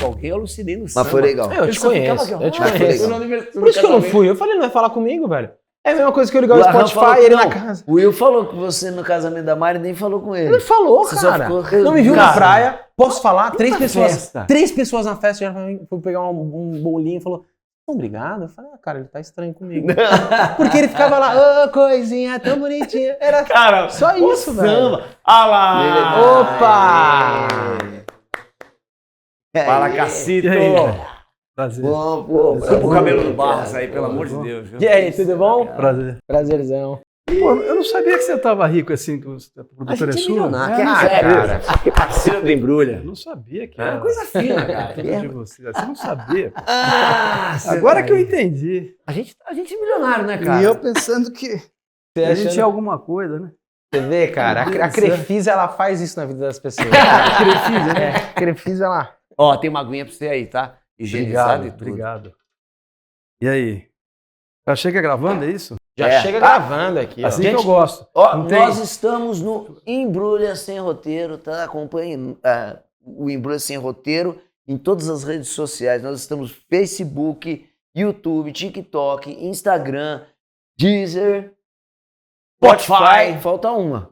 com alguém, eu alucinei no samba. Mas foi legal. Eu te conheço. legal. Por isso que eu não fui. Eu falei, não vai falar comigo, velho. É a mesma coisa que eu ligar o Aham falou Spotify que e ele não. na casa. O Will falou com você no casamento da Mari, nem falou com ele. Ele falou, Você só cara. ficou- Não me viu Cara, na praia. Posso falar? Três pessoas. festa. 3 pessoas na festa já foi pegar um bolinho e falou: obrigado. Eu falei, cara, ele tá estranho comigo. Porque ele ficava lá, ô, coisinha tão bonitinha. Era Cara, só isso, velho. samba. Ah lá. Opa! Fala, Cacito. E aí? Prazer. Pô, Desculpa o cabelo do Barros aí, pelo amor de Deus. Viu? E aí, tudo bom? Prazer. Prazerzão. Pô, eu não sabia que você tava rico assim, que a A produtora é gente é sua. milionário, É, que não é sabia. cara. Que parceiro do Embrulha. Eu não sabia que É era. coisa fina, cara. Tudo de você. Você não sabia. Pô. Ah, Agora que eu entendi. A gente é milionário, né, cara? E eu pensando que Você a gente achando- tinha alguma coisa, né? Você vê, cara, Meu Deus a do céu. Crefisa, ela faz isso na vida das pessoas. Crefisa, né? É, Crefisa, ela... Ó, tem uma aguinha pra você aí, tá? Higienizado e tudo. Obrigado. E aí? Já chega gravando, é isso? Já É. chega gravando aqui, ó. Assim Gente, que eu gosto. Ó, Não tem- nós estamos no Embrulha Sem Roteiro, tá? Acompanhe o Embrulha Sem Roteiro em todas as redes sociais. Nós estamos no Facebook, YouTube, TikTok, Instagram, Deezer, Spotify. Falta uma.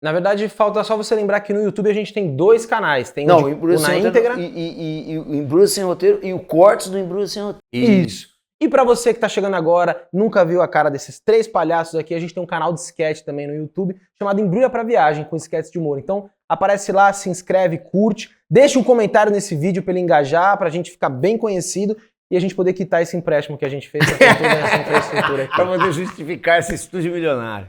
Na verdade, falta só você lembrar que no YouTube a gente tem 2 canais. Tem Não, o o de- Embrulha o na Sem Roteiro íntegra. e o Embrulha Sem Roteiro e o Cortes do Embrulha Sem Roteiro. Isso. E pra você que tá chegando agora, nunca viu a cara desses 3 palhaços aqui, a gente tem um canal de sketch também no YouTube, chamado Embrulha pra Viagem, com sketches de humor. Então, aparece lá, se inscreve, curte, deixa um comentário nesse vídeo pra ele engajar, pra gente ficar bem conhecido e a gente poder quitar esse empréstimo que a gente fez pra ter toda essa infraestrutura Pra aqui. poder justificar esse estúdio milionário.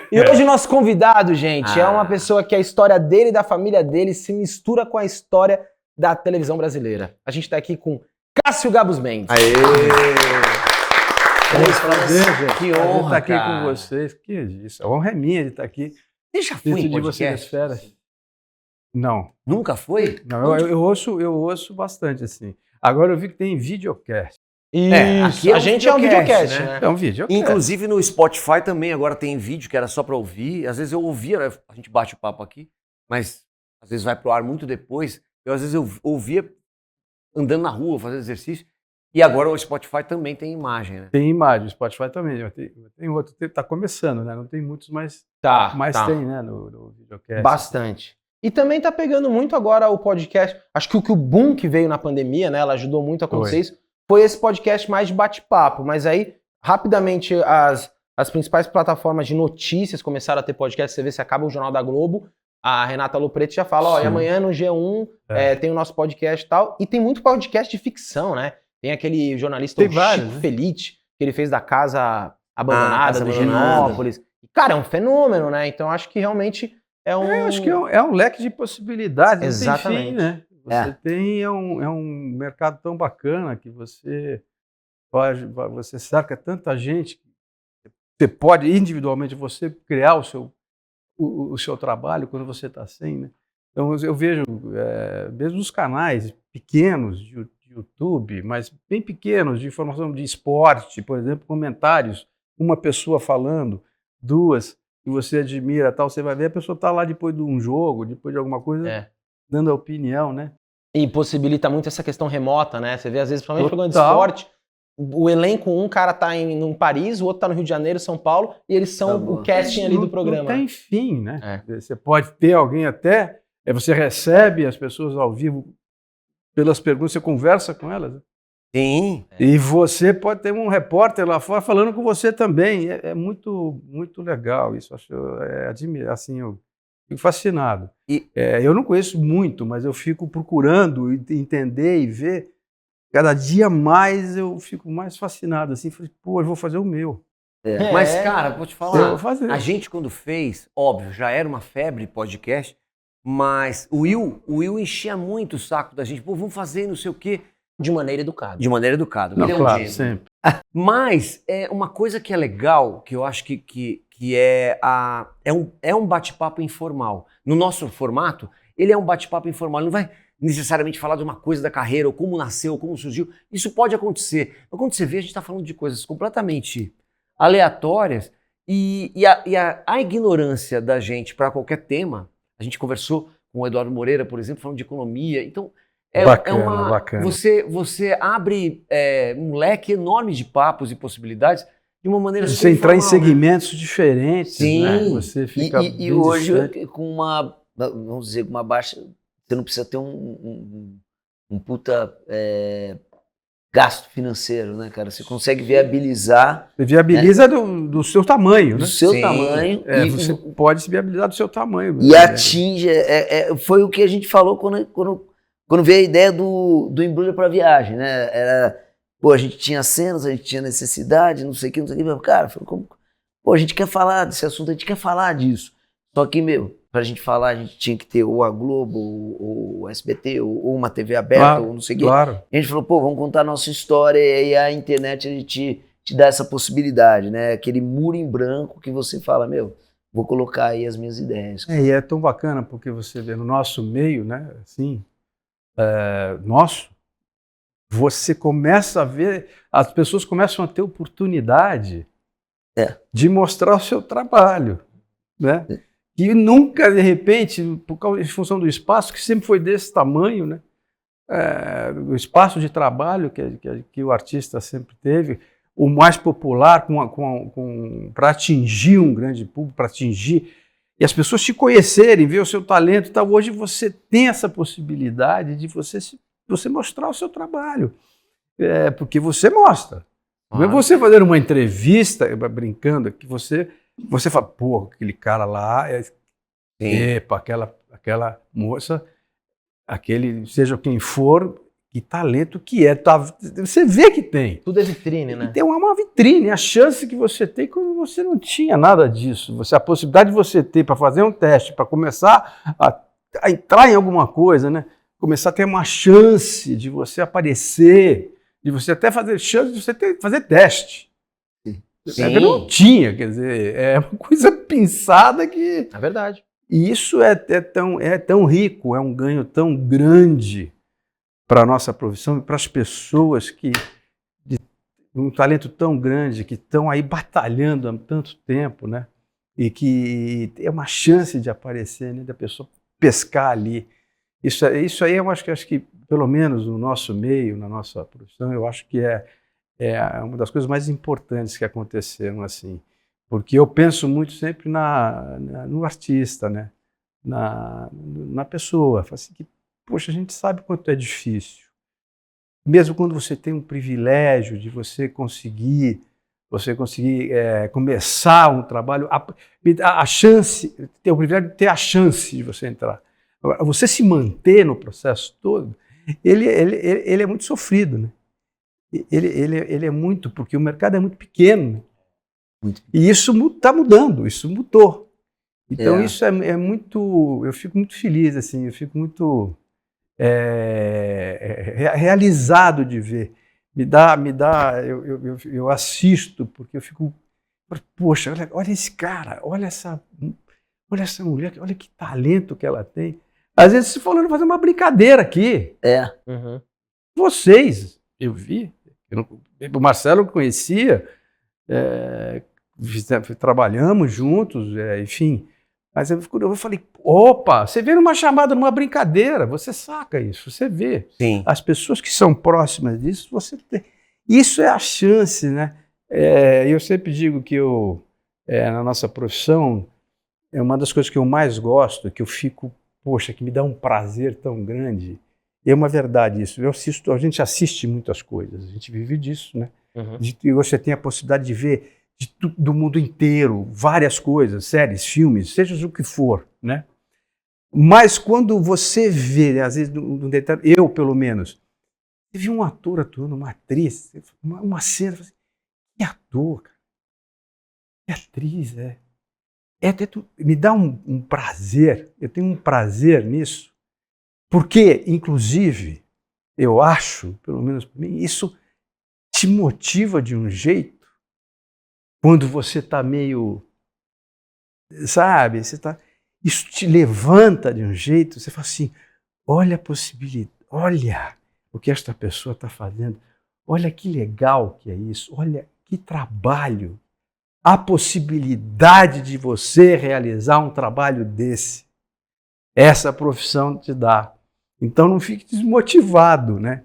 E hoje o nosso convidado, gente, é Ah. uma pessoa que a história dele e da família dele se mistura com a história da televisão brasileira. A gente tá aqui com Cássio Gabus Mendes. Prazer, gente. Que Prazer honra, estar aqui cara. com vocês. Que isso. A honra é minha de estar aqui. Você já foi em Dentro de você das podcast? feras. Não. Nunca foi? Não, eu ouço bastante, assim. Agora eu vi que tem videocast. Isso, aqui é a um gente é um videocast, videocast, né? né? É um videocast. Inclusive no Spotify também agora tem vídeo que era só pra ouvir. Às vezes eu ouvia, né? A gente bate o papo aqui, mas às vezes vai pro ar muito depois. Às vezes eu ouvia andando na rua, fazendo exercício. E agora o Spotify também tem imagem, né? Tem imagem, o Spotify também. Tem outro, tá começando, né? Não tem muitos, mas Tá, tem, né? No videocast. Bastante. E também tá pegando muito agora o podcast. Acho que o boom que veio na pandemia, né? Ela ajudou muito a acontecer Foi. isso. Foi esse podcast mais de bate-papo. Mas aí, rapidamente, as principais plataformas de notícias começaram a ter podcast. Você vê, se acaba o Jornal da Globo, a Renata Lopretti já fala, ó, e Sim. amanhã no G1 tem o nosso podcast e tal. E tem muito podcast de ficção, né? Tem aquele jornalista, Tem o vários, Chico né? Felite, que ele fez da Casa Abandonada, Casa do Abandonada. Higienópolis. Cara, é um fenômeno, né? Então acho que realmente é um... Eu acho que é um leque de possibilidades. Exatamente. Não tem fim, né? Você tem é um mercado tão bacana que você cerca tanta gente. Você pode individualmente você criar o seu trabalho quando você está sem, né? Então eu vejo mesmo os canais pequenos de YouTube, mas bem pequenos, de informação de esporte, por exemplo, comentários, uma pessoa falando, 2 que você admira, tal, você vai ver a pessoa está lá depois de um jogo, depois de alguma coisa, dando a opinião, né? E possibilita muito essa questão remota, né? Você vê, às vezes, principalmente jogando de Total. esporte, o elenco, um cara tá em Paris, o outro tá no Rio de Janeiro, São Paulo, e eles são Tá o bom. casting ali do Não programa. tem fim, né? Você pode ter alguém até, você recebe as pessoas ao vivo pelas perguntas, você conversa com elas, né? Sim. E você pode ter um repórter lá fora falando com você também. É muito, muito legal isso. Acho, assim, eu fico fascinado. Eu não conheço muito, mas eu fico procurando entender e ver. Cada dia mais eu fico mais fascinado. Assim, falei, pô, eu vou fazer o meu. Mas, cara, vou te falar. Eu vou fazer. A gente, quando fez, óbvio, já era uma febre podcast, mas o Will enchia muito o saco da gente. Pô, vamos fazer não sei o quê. De maneira educada. De maneira educada. Não, Ele é um claro, gênio. sempre. Mas é uma coisa que é legal, que eu acho que é um bate-papo informal. No nosso formato, ele é um bate-papo informal. Ele não vai necessariamente falar de uma coisa da carreira, ou como nasceu, ou como surgiu. Isso pode acontecer. Mas quando você vê, a gente está falando de coisas completamente aleatórias e a ignorância da gente para qualquer tema. A gente conversou com o Eduardo Moreira, por exemplo, falando de economia. Então, Bacana, bacana. Você abre um leque enorme de papos e possibilidades de uma maneira Você super entrar em informal, né? segmentos diferentes, Sim. né? Você fica E bem hoje, distante. com uma, vamos dizer, com uma baixa, você não precisa ter um puta gasto financeiro, né, cara? Você consegue viabilizar Você viabiliza do seu tamanho, do né? seu Sim. tamanho Você pode se viabilizar do seu tamanho. e atinge. Foi o que a gente falou quando veio a ideia do Embrulha para Viagem, né? Pô, a gente tinha cenas, a gente tinha necessidade, não sei o que, não sei o que. Cara, pô, a gente quer falar desse assunto, a gente quer falar disso. Só que, pra gente falar, a gente tinha que ter ou a Globo, ou o SBT, ou uma TV aberta, ou não sei o quê. Claro. A gente falou, pô, vamos contar a nossa história, e aí a internet ele te dá essa possibilidade, né? Aquele muro em branco que você fala, vou colocar aí as minhas ideias. E é tão bacana porque você vê no nosso meio, né? Assim, você começa a ver, as pessoas começam a ter oportunidade de mostrar o seu trabalho, né? E nunca, de repente, em função do espaço, que sempre foi desse tamanho, né? O espaço de trabalho que o artista sempre teve, o mais popular para atingir um grande público, para atingir, e as pessoas te conhecerem, ver o seu talento e tal. Hoje você tem essa possibilidade de você mostrar o seu trabalho, porque você mostra. Não é você fazer uma entrevista, brincando, que você fala, pô, aquele cara lá, epa, aquela moça, seja quem for, que talento que é. Você vê que tem. Tudo é vitrine, né? Tem uma vitrine, a chance que você tem quando você não tinha nada disso. A possibilidade de você ter para fazer um teste, para começar a entrar em alguma coisa, né? Começar a ter uma chance de você aparecer, de você até fazer chance de você fazer teste. Sim. Não tinha, quer dizer, é uma coisa pensada que... É verdade. E isso é tão rico, é um ganho tão grande para a nossa profissão e para as pessoas um talento tão grande, que estão aí batalhando há tanto tempo, né? E que tem uma chance de aparecer, né? Da pessoa pescar ali. Isso aí eu acho que, pelo menos no nosso meio, na nossa profissão, eu acho que é uma das coisas mais importantes que aconteceram, assim. Porque eu penso muito sempre no artista, né? Na pessoa. Assim, que, poxa, a gente sabe quanto é difícil. Mesmo quando você tem um privilégio de você conseguir começar um trabalho, a chance, ter o privilégio de ter a chance de você entrar. Agora, você se manter no processo todo, ele é muito sofrido, né? Ele é muito, porque o mercado é muito pequeno, né? E isso está mudando, isso mudou. Então isso é muito, eu fico muito feliz, assim, eu fico muito realizado de ver. Eu assisto, porque eu fico, poxa, olha esse cara, olha essa mulher, olha que talento que ela tem. Às vezes se falando fazer uma brincadeira aqui. Uhum. Vocês, eu vi, o Marcelo eu conhecia, trabalhamos juntos, enfim. Mas eu falei, opa, você vê numa chamada, numa brincadeira, você saca isso, você vê. Sim. As pessoas que são próximas disso, você tem. Isso é a chance, né? Eu sempre digo que na nossa profissão, é uma das coisas que eu mais gosto, que eu fico, poxa, que me dá um prazer tão grande. É uma verdade isso. A gente assiste muitas coisas, a gente vive disso, né? Uhum. E você tem a possibilidade de ver do mundo inteiro, várias coisas, séries, filmes, seja o que for, né? Mas quando você vê, às vezes, eu pelo menos, você viu um ator atuando, uma atriz, uma cena, que ator, cara, que atriz, me dá um prazer, eu tenho um prazer nisso, porque, inclusive, eu acho, pelo menos para mim, isso te motiva de um jeito. Quando você está meio, sabe, isso te levanta de um jeito, você fala assim, olha a possibilidade, olha o que esta pessoa está fazendo, olha que legal que é isso, olha que trabalho, a possibilidade de você realizar um trabalho desse, essa profissão te dá. Então não fique desmotivado, né?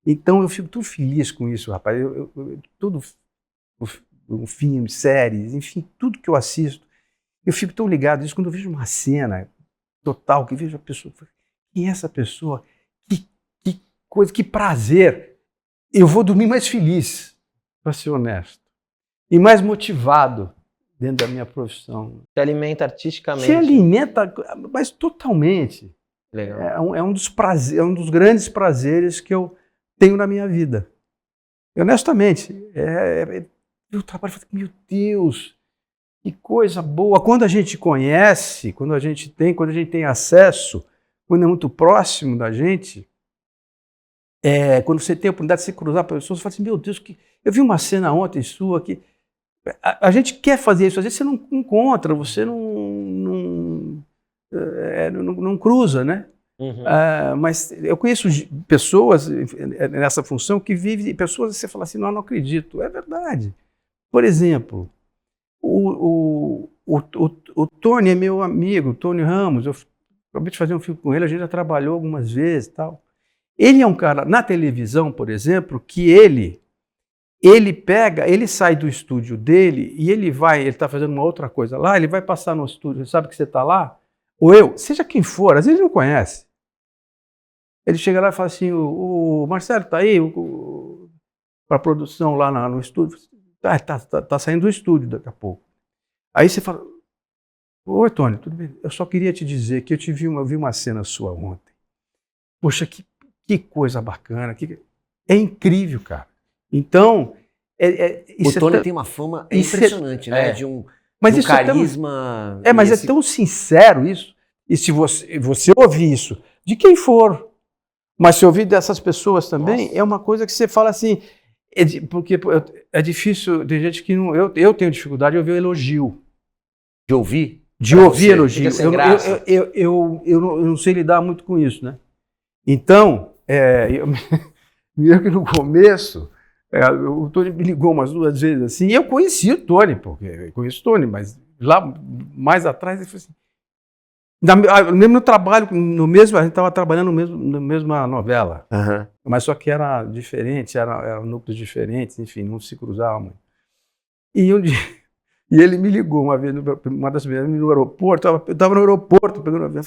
Então eu fico tão feliz com isso, rapaz. Tudo, um filme, séries, enfim, tudo que eu assisto, eu fico tão ligado nisso. Quando eu vejo uma cena total, que vejo a pessoa, quem é essa pessoa? Que coisa, que prazer. Eu vou dormir mais feliz, para ser honesto, e mais motivado dentro da minha profissão. Te alimenta artisticamente. Se alimenta, mas totalmente. Legal. É um dos prazeres, um dos grandes prazeres que eu tenho na minha vida. E, honestamente, eu trabalho e falo, meu Deus, que coisa boa. Quando a gente conhece, quando a gente tem acesso, quando é muito próximo da gente, quando você tem a oportunidade de se cruzar com pessoas, você fala assim, meu Deus, eu vi uma cena ontem sua que a gente quer fazer isso, às vezes você não encontra, você não cruza, né? Uhum. Mas eu conheço pessoas nessa função que vivem, pessoas que você fala assim, não acredito, é verdade. Por exemplo, o Tony é meu amigo, o Tony Ramos, eu acabei de fazer um filme com ele, a gente já trabalhou algumas vezes e tal. Ele é um cara, na televisão, por exemplo, que ele sai do estúdio dele e ele está fazendo uma outra coisa lá, ele vai passar no estúdio, sabe que você está lá? Ou eu, seja quem for, às vezes ele não conhece. Ele chega lá e fala assim, o Marcelo está aí para a produção lá no estúdio. Tá saindo do estúdio daqui a pouco. Aí você fala, oi Tony, tudo bem? Eu só queria te dizer que eu vi uma cena sua ontem. Poxa, que coisa bacana, é incrível, cara. Então, o Tony tem uma fama impressionante, né? De um carisma. Mas é tão sincero isso. E se você ouvir isso, de quem for, mas se ouvir dessas pessoas também, é uma coisa que você fala assim, porque é difícil, tem gente que não. Eu tenho dificuldade de ouvir elogio. De ouvir? De ouvir elogio. Eu não sei lidar muito com isso, né? Então, que no começo, o Tony me ligou umas 2 vezes assim, e eu conheci o Tony, porque eu conheço o Tony, mas lá mais atrás ele falou assim, mesmo no trabalho, a gente estava trabalhando na mesma novela, mas só que era diferente, eram núcleos diferentes, enfim, não se cruzavam. E um dia, ele me ligou uma vez, uma das vezes, no aeroporto, eu estava no aeroporto, pegando um avião,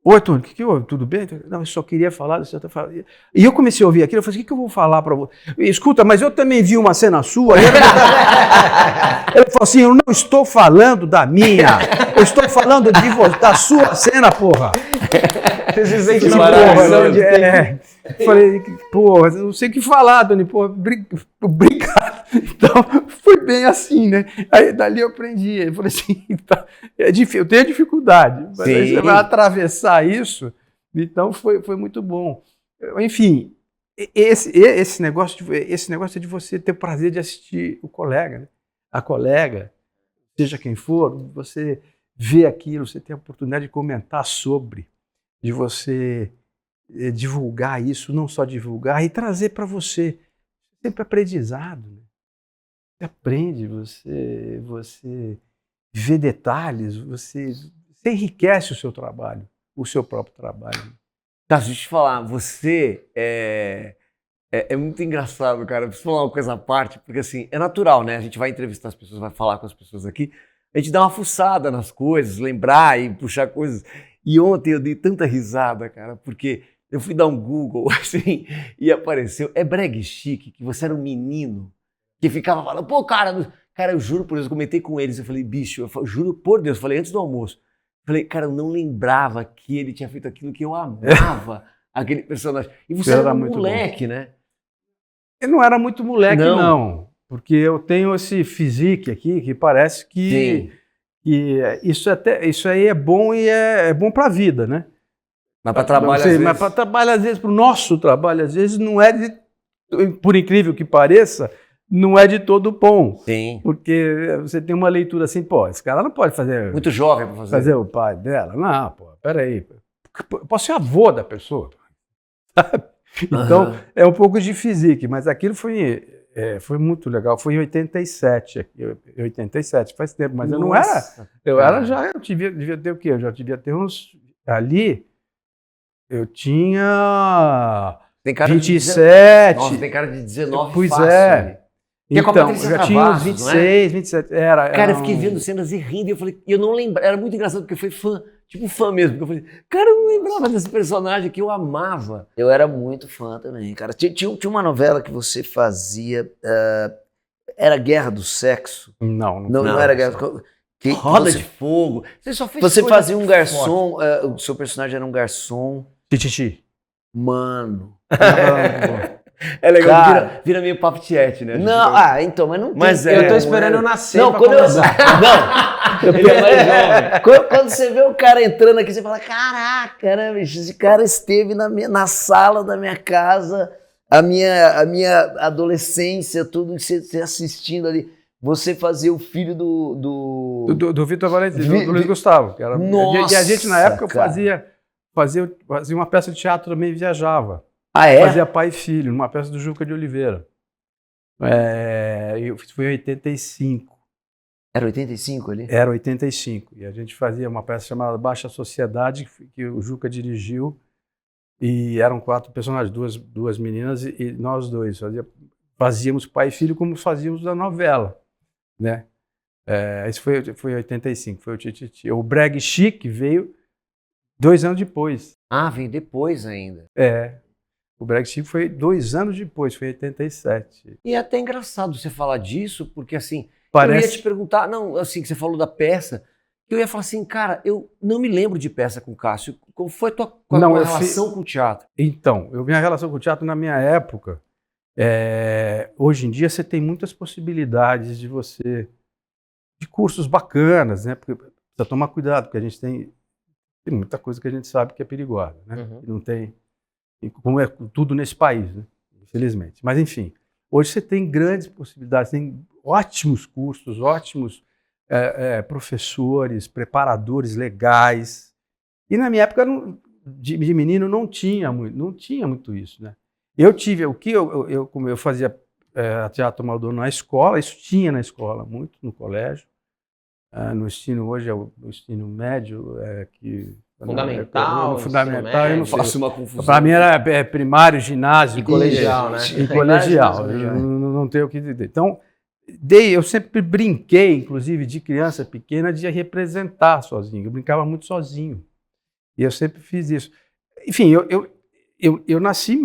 oi, Tony, o que houve? Tudo bem? Não, eu só queria falar. E eu comecei a ouvir aquilo, eu falei, o que eu vou falar para você? Escuta, mas eu também vi uma cena sua. Ele falou assim, eu não estou falando da minha, eu estou falando da sua cena, porra. Você se sente Falei, porra, não sei o que falar, Tony, porra, obrigado. Então, foi bem assim, né? Aí, dali eu aprendi. Ele falou assim, eu tenho dificuldade, mas aí você vai atravessar isso. Então, foi muito bom. Enfim, esse negócio é de você ter o prazer de assistir o colega, né? A colega, seja quem for, você vê aquilo, você tem a oportunidade de comentar sobre, de você divulgar isso, não só divulgar, e trazer para você sempre aprendizado, né? Você aprende, você vê detalhes, você enriquece o seu trabalho, o seu próprio trabalho. Tá, deixa eu te falar, você é muito engraçado, cara. Preciso falar uma coisa à parte, porque assim, é natural, né? A gente vai entrevistar as pessoas, vai falar com as pessoas aqui, a gente dá uma fuçada nas coisas, lembrar e puxar coisas. E ontem eu dei tanta risada, cara, porque eu fui dar um Google, assim, e apareceu, brega chique, que você era um menino que ficava falando, pô, cara, eu juro por Deus, eu comentei com eles, eu falei, bicho, eu juro por Deus, eu falei antes do almoço, eu falei, cara, eu não lembrava que ele tinha feito aquilo que eu amava, aquele personagem. E você era um moleque, né? Eu não era muito moleque, não, porque eu tenho esse physique aqui, que parece que isso aí é bom e é bom para a vida, né? Mas para trabalho, às vezes... Mas para trabalho, às vezes, para o nosso trabalho, às vezes, não é por incrível que pareça, não é de todo bom. Sim. Porque você tem uma leitura assim, pô, esse cara não pode fazer... Muito jovem para fazer o pai dela. Não, pô, peraí. Eu posso ser avô da pessoa. Sabe? Então, é um pouco de physique, mas aquilo foi muito legal. Foi em 87. 87, faz tempo, mas eu não era... Eu devia ter o quê? Eu já devia ter uns... Ali... Eu tinha Tem cara de 27. Nossa, tem cara de 19 Pois fácil. é. Que é com a Então, Patrícia eu já tinha uns Travassos, 26, 27. Cara, eu fiquei vendo cenas e rindo, e eu falei, eu não lembrava, era muito engraçado, porque eu fui fã, tipo fã mesmo, porque eu falei, cara, eu não lembrava desse personagem que eu amava. Eu era muito fã também, cara. Tinha uma novela que você fazia, era Guerra do Sexo. Não era Guerra do Sexo. Roda de Fogo. Você só fez Você coisa fazia um forte. garçom, o seu personagem era um garçom. Tititi. Mano. É legal, Cara. vira meio papo tiete, né? Não, então, mas não tem. Mas Eu tô como, esperando né? eu nascer Não, pra quando eu. começar. Não, Ele é mais jovem. quando você vê o cara entrando aqui, você fala: caraca, né, bicho? Esse cara esteve na sala da minha casa, a minha adolescência, tudo que você assistindo ali. Você fazia o filho Do Vitor Valentim, Vi- do Luiz Gustavo. Que era, Nossa, e a gente, na época, cara. fazia uma peça de teatro também, viajava. Ah, é? Fazia Pai e Filho, numa peça do Juca de Oliveira. Foi em 85. Era 85 ali? Era 85. E a gente fazia uma peça chamada Baixa Sociedade, que o Juca dirigiu. E eram 4 personagens, duas meninas e nós dois. Fazíamos Pai e Filho como fazíamos na novela, né? Isso foi em 85, foi o Tititi. O Breg Chic veio 2 anos depois. Ah, vem depois ainda. O Breg Chic foi 2 anos depois, foi em 87. E é até engraçado você falar disso, porque assim, eu ia te perguntar, não, assim, que você falou da peça, eu ia falar assim, cara, eu não me lembro de peça com o Cássio. Qual foi a tua relação com o teatro? Então, minha relação com o teatro na minha época, hoje em dia você tem muitas possibilidades de cursos bacanas, né? Porque precisa tomar cuidado, porque a gente tem muita coisa que a gente sabe que é perigosa, né? Uhum. Não tem, como é tudo nesse país, né? Infelizmente. Mas enfim, hoje você tem grandes possibilidades, tem ótimos cursos, ótimos professores, preparadores legais. E na minha época de menino não tinha muito isso, né? Eu tive como eu fazia teatro amador na escola, isso tinha na escola muito, no colégio. No ensino, hoje é o ensino médio, Fundamental, no fundamental, eu não Faço faço. uma confusão. Para mim era primário, ginásio. E colegial, né? E colegial, Colegial. não tenho o que dizer. Então, eu sempre brinquei, inclusive de criança pequena, de representar sozinho. Eu brincava muito sozinho. E eu sempre fiz isso. Enfim, eu nasci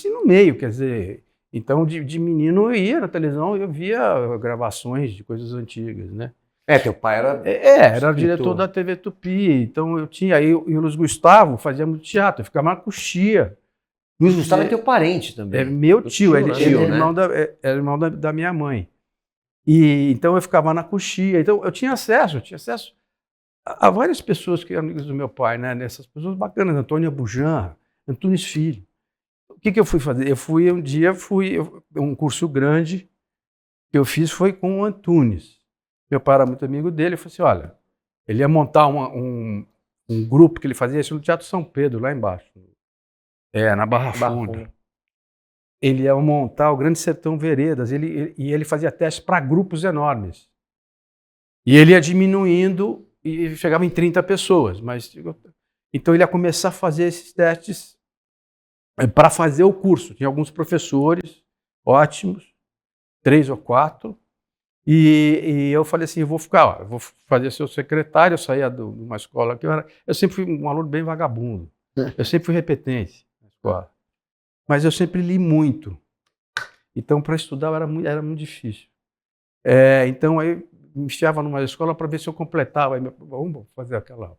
no meio, quer dizer, então de menino eu ia na televisão, eu via gravações de coisas antigas, né? Teu pai era... Era o diretor da TV Tupi, então eu tinha, e o Luiz Gustavo fazia muito teatro, eu ficava na coxia. Luiz Gustavo é teu parente também. É meu tio, ele né? era irmão da minha mãe. E então eu ficava na coxia, então eu tinha acesso a várias pessoas que eram amigos do meu pai, né? Essas pessoas bacanas, Antônio Bujan, Antunes Filho. O que eu fui fazer? Um curso grande que eu fiz foi com o Antunes. Meu pai era muito amigo dele, eu falei assim, olha, ele ia montar um grupo que ele fazia isso no Teatro São Pedro, lá embaixo. Na Barra Funda. Ele ia montar o Grande Sertão Veredas, e ele fazia testes para grupos enormes. E ele ia diminuindo e chegava em 30 pessoas. Então ele ia começar a fazer esses testes para fazer o curso. Tinha alguns professores ótimos, 3 ou 4, e eu falei assim, eu vou fazer seu secretário. Eu saía de uma escola que eu sempre fui um aluno bem vagabundo. Eu sempre fui repetente na escola. Mas eu sempre li muito. Então, para estudar era muito difícil. Então, aí me enfiava numa escola para ver se eu completava. Aí, vamos fazer aquela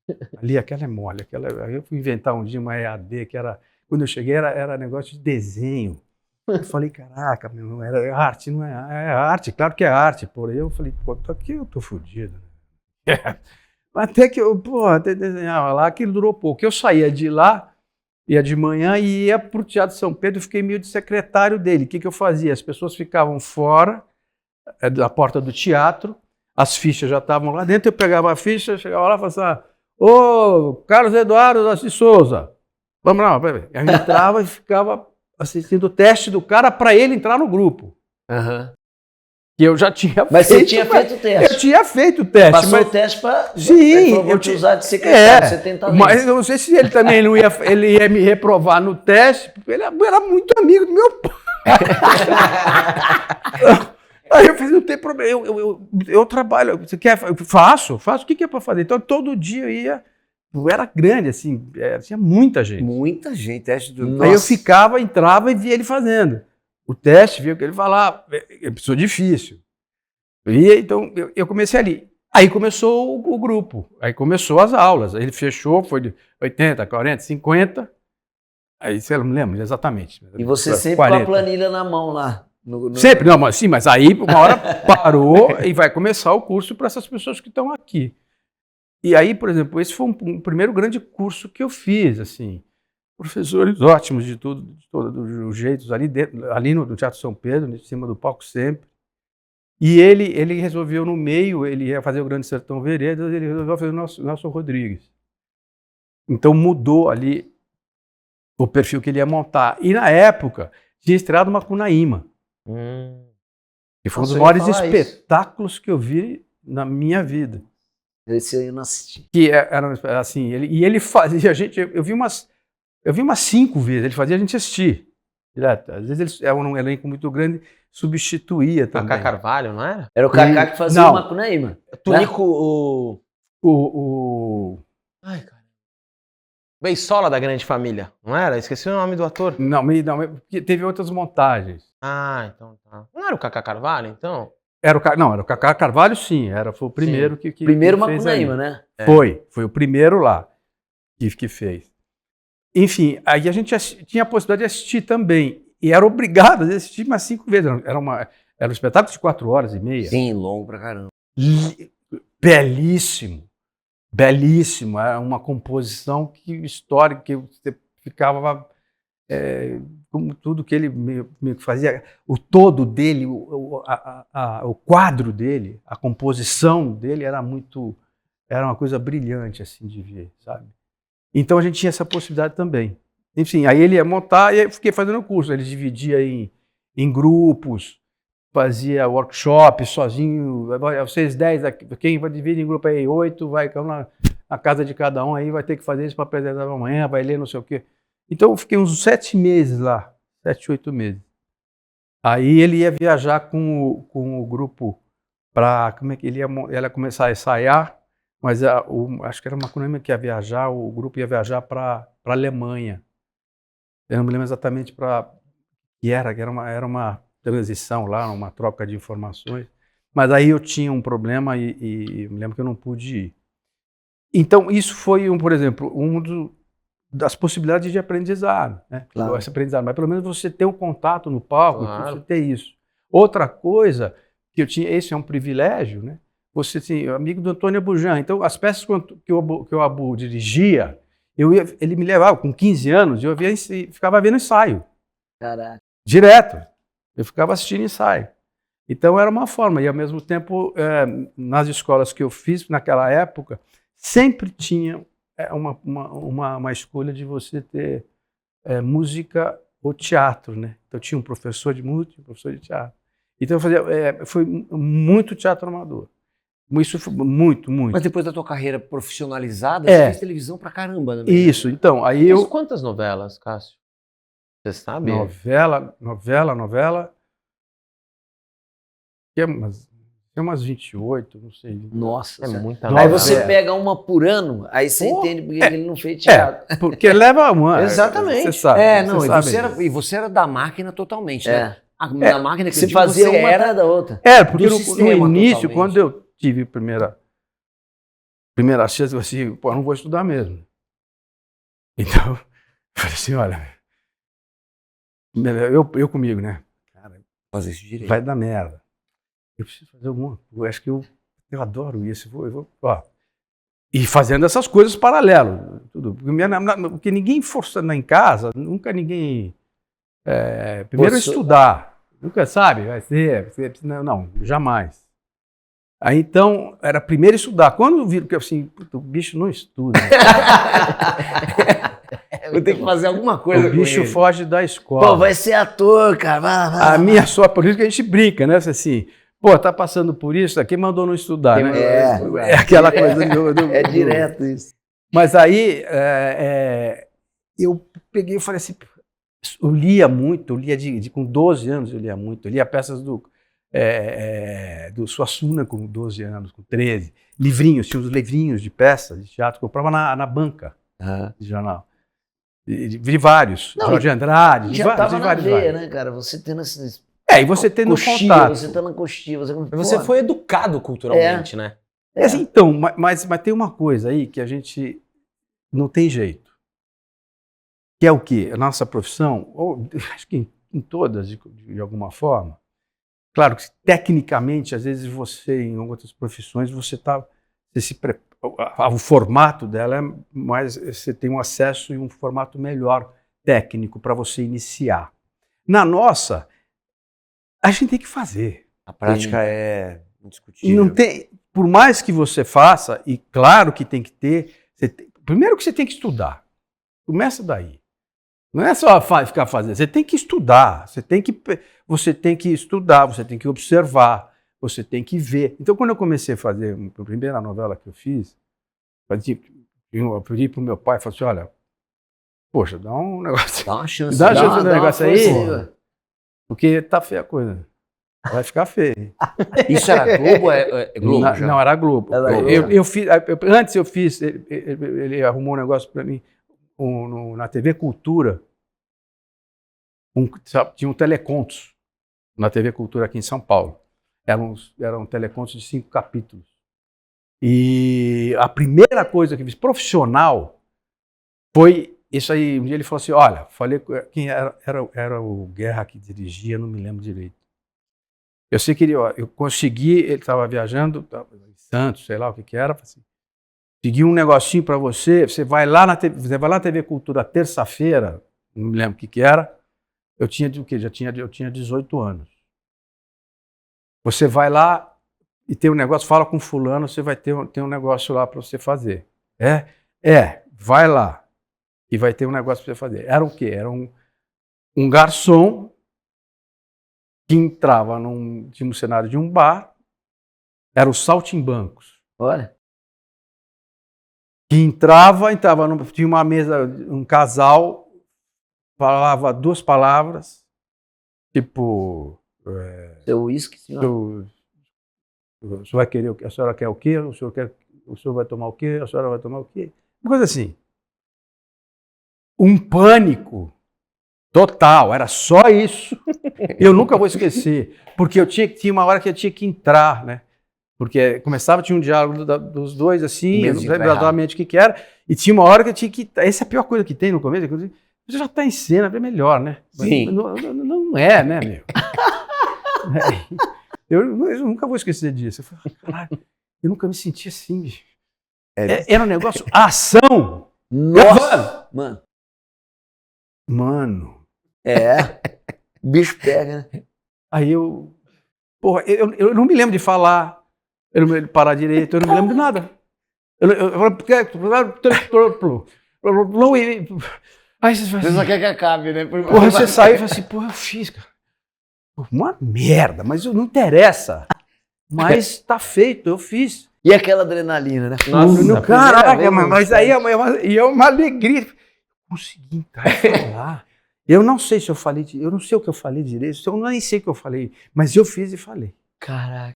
é mole. Aí eu fui inventar um dia uma EAD, que era... Quando eu cheguei, era negócio de desenho. Eu falei, caraca, meu, era arte, não é? É arte, claro que é arte. Porém, eu falei, aqui eu tô fodido. Até que eu, até desenhava lá, aquilo durou pouco. Eu saía de lá, ia de manhã e ia para o Teatro São Pedro, eu fiquei meio de secretário dele. O que eu fazia? As pessoas ficavam fora da porta do teatro, as fichas já estavam lá dentro, eu pegava a ficha, chegava lá e falava assim, ô, Carlos Eduardo da Souza, vamos lá, eu entrava e ficava assistindo o teste do cara para ele entrar no grupo. Uhum. que eu já tinha Mas feito. você tinha feito o Eu teste. tinha feito o teste. Passou mas... o teste para... Sim, vou eu te usar de secretário, você tenta mas eu não sei se ele também não ia, ele ia me reprovar no teste, porque ele era muito amigo do meu pai. Aí eu falei, não tem problema, eu trabalho, você quer? Eu faço, o que é para fazer? Então todo dia eu ia, eu era grande, assim, tinha muita gente. Muita gente, teste do... Aí eu ficava, entrava e via ele fazendo. O teste, via o que ele falava, é pessoa difícil. E então eu comecei ali. Aí começou o grupo, aí começou as aulas, aí ele fechou, foi de 80, 40, 50, aí você não me lembra exatamente. E você sempre 40. com a planilha na mão lá. Sempre, não, mas sim, mas aí uma hora parou e vai começar o curso para essas pessoas que estão aqui. E aí, por exemplo, esse foi um primeiro grande curso que eu fiz, assim, professores ótimos de tudo, de todos os jeitos, ali no Teatro São Pedro, em cima do palco sempre. E ele resolveu no meio, ele ia fazer o Grande Sertão Veredas, ele resolveu fazer o Nelson Rodrigues. Então mudou ali o perfil que ele ia montar. E na época, tinha estreado Macunaíma. Que foi um dos maiores espetáculos que eu vi na minha vida. Esse aí eu não assisti. Que era assim, ele fazia a gente, eu vi umas 5 vezes, ele fazia a gente assistir direto. Às vezes ele era um elenco muito grande, substituía também. Cacá Carvalho, não era? Era o Cacá que fazia Não. o Macunaíma. Tunico, Ai, cara. Beisola da Grande Família, não era? Esqueci o nome do ator. Não, porque teve outras montagens. Ah, então tá. Não era o Cacá Carvalho, então? Era o Cacá Carvalho, sim, foi o primeiro que Primeiro que fez Macunaíma, aí. né? Foi o primeiro lá que fez. Enfim, aí a gente tinha a possibilidade de assistir também, e era obrigado a assistir umas 5 vezes. Era um espetáculo de 4h30. Sim, longo pra caramba. Belíssimo, belíssimo, era uma composição histórica, que você ficava como tudo que ele me fazia, o todo dele, o quadro dele, a composição dele era uma coisa brilhante assim de ver, sabe? Então a gente tinha essa possibilidade também. Enfim, aí ele ia montar e eu fiquei fazendo o curso, ele dividia em grupos, fazia workshop sozinho, vocês 10, quem vai dividir em grupo aí, 8, vai na casa de cada um, aí vai ter que fazer isso para apresentar amanhã, vai ler não sei o quê. Então eu fiquei uns 7 meses lá, 7, 8 meses. Aí ele ia viajar com o grupo para, como é que ele ia começar a ensaiar, mas acho que era uma Macunaíma que ia viajar, o grupo ia viajar para a Alemanha. Eu não me lembro exatamente para que era uma transição lá, uma troca de informações, mas aí eu tinha um problema e me lembro que eu não pude ir. Então isso foi, por exemplo, das possibilidades de aprendizado, né? Claro. Esse aprendizado, mas pelo menos você ter um contato no palco, Claro. você ter isso. Outra coisa que eu tinha, esse é um privilégio, né? Você, assim, amigo do Antônio Abujan, então as peças que o Abu dirigia, ele me levava com 15 anos, eu ficava vendo ensaio. Caraca. Direto. Eu ficava assistindo ensaio. Então era uma forma, e ao mesmo tempo, nas escolas que eu fiz naquela época, sempre tinha uma escolha de você ter música ou teatro, né? Então tinha um professor de música, um professor de teatro. Então eu fazia, foi muito teatro amador. Isso foi muito. Mas depois da tua carreira profissionalizada, É. você fez televisão pra caramba, né? Isso, então, aí Mas eu... quantas novelas, Cássio? Você sabe? Novela. Tem umas 28, não sei. Nossa. É Senhora. muita Aí novela. você pega uma por ano, aí você Pô, entende porque ele não fez teatro. Porque leva uma. Exatamente. Você sabe. Não, sabe. e você era da máquina totalmente, né? É. Da máquina que eu Você digo, fazia você uma era... atrás da outra. Porque do no sistema início, totalmente. quando eu tive a primeira chance, eu falei assim, pô, eu não vou estudar mesmo. Então, eu falei assim, olha, eu comigo, né? Cara, Fazer isso direito. vai dar merda. Eu preciso fazer alguma coisa. Acho que eu adoro isso. Eu vou, ó. E fazendo essas coisas paralelo. Tudo. Porque ninguém forçando em casa, nunca ninguém... primeiro estudar. Nunca sabe, vai ser... Não, jamais. Aí então, era primeiro estudar. Quando viram que assim, o bicho não estuda. Eu tenho que fazer alguma coisa O bicho com ele. foge da escola. Pô, vai ser ator, cara. Vai lá. A minha só, por isso que a gente brinca, né? Assim, Pô, tá passando por isso, quem mandou não estudar, Quem né? mandou É aquela coisa É direto isso. Mas aí eu peguei e falei assim, eu lia muito, eu lia com 12 anos, eu lia muito, eu lia peças do Suassuna com 12 anos, com 13, livrinhos, tinha uns livrinhos de peças de teatro que eu comprava na banca de jornal. De vários, Não, Jorge Andrade, Já tava de na vários. veia, né, cara? Você tendo esses... E você tendo contato. Você tá na coxinha, Você pô, foi educado culturalmente, né? Assim, então, mas tem uma coisa aí que a gente não tem jeito. Que é o quê? A nossa profissão, ou acho que em todas, de alguma forma. Claro que tecnicamente, às vezes você, em outras profissões, o formato dela é mais, você tem um acesso e um formato melhor técnico para você iniciar. Na nossa, a gente tem que fazer. A prática é indiscutível. Não tem, por mais que você faça, e claro que tem que ter, primeiro que você tem que estudar. Começa daí. Não é só ficar fazendo, você tem que estudar, você tem que estudar, você tem que observar, você tem que ver. Então, quando eu comecei a fazer a primeira novela que eu fiz, eu pedi para o meu pai e falei assim, olha, poxa, dá um negócio, Dá uma chance. dá uma chance no uma negócio força aí, porque tá feia a coisa. Vai ficar feio. Isso era Globo? É Globo já? Não, era Globo. Era Globo. Antes eu fiz, ele arrumou um negócio para mim na TV Cultura. Tinha um telecontos na TV Cultura aqui em São Paulo. Eram telecontos de 5 capítulos. E a primeira coisa que eu fiz profissional foi isso aí. Um dia ele falou assim, olha, falei quem era o Guerra que dirigia, não me lembro direito. Eu sei que eu consegui, ele estava viajando, em Santos, sei lá o que era, assim, consegui um negocinho para você vai lá na TV Cultura terça-feira, não me lembro o que era, eu tinha o quê? Eu tinha 18 anos. Você vai lá e tem um negócio, fala com fulano, você vai ter um negócio lá para você fazer. Vai lá e vai ter um negócio para você fazer. Era o quê? Era um garçom que entrava tinha um cenário de um bar, era o Saltimbancos. Olha. Que tinha uma mesa, um casal, falava 2 palavras, tipo... Seu uísque, senhor. O senhor vai querer o quê? A senhora quer o quê? O senhor vai tomar o quê? A senhora vai tomar o quê? Uma coisa assim. Um pânico total, era só isso. Eu nunca vou esquecer, porque tinha uma hora que eu tinha que entrar, né? Porque tinha um diálogo dos dois, assim, eu não lembro exatamente o que era, e tinha uma hora que eu tinha que... Essa é a pior coisa que tem no começo, você já está em cena, é melhor, né? Sim. Não é, né, meu? Eu nunca vou esquecer disso. Eu falei, caralho, eu nunca me senti assim, bicho. Era um negócio, ação! Nossa! Mano. O bicho pega, né? Aí eu não me lembro de falar, eu não me lembro de parar direito, eu não me lembro de nada. Aí Você só quer que acabe, né? Porra, você saiu e fala assim, porra, eu fiz, cara. Uma merda, mas não interessa. Mas tá feito, eu fiz. E aquela adrenalina, né? Nossa, caraca, mas aí é uma alegria. Consegui entrar e falar. Eu não sei se eu falei, eu não sei o que eu falei direito, eu nem sei o que eu falei, mas eu fiz e falei. Caraca.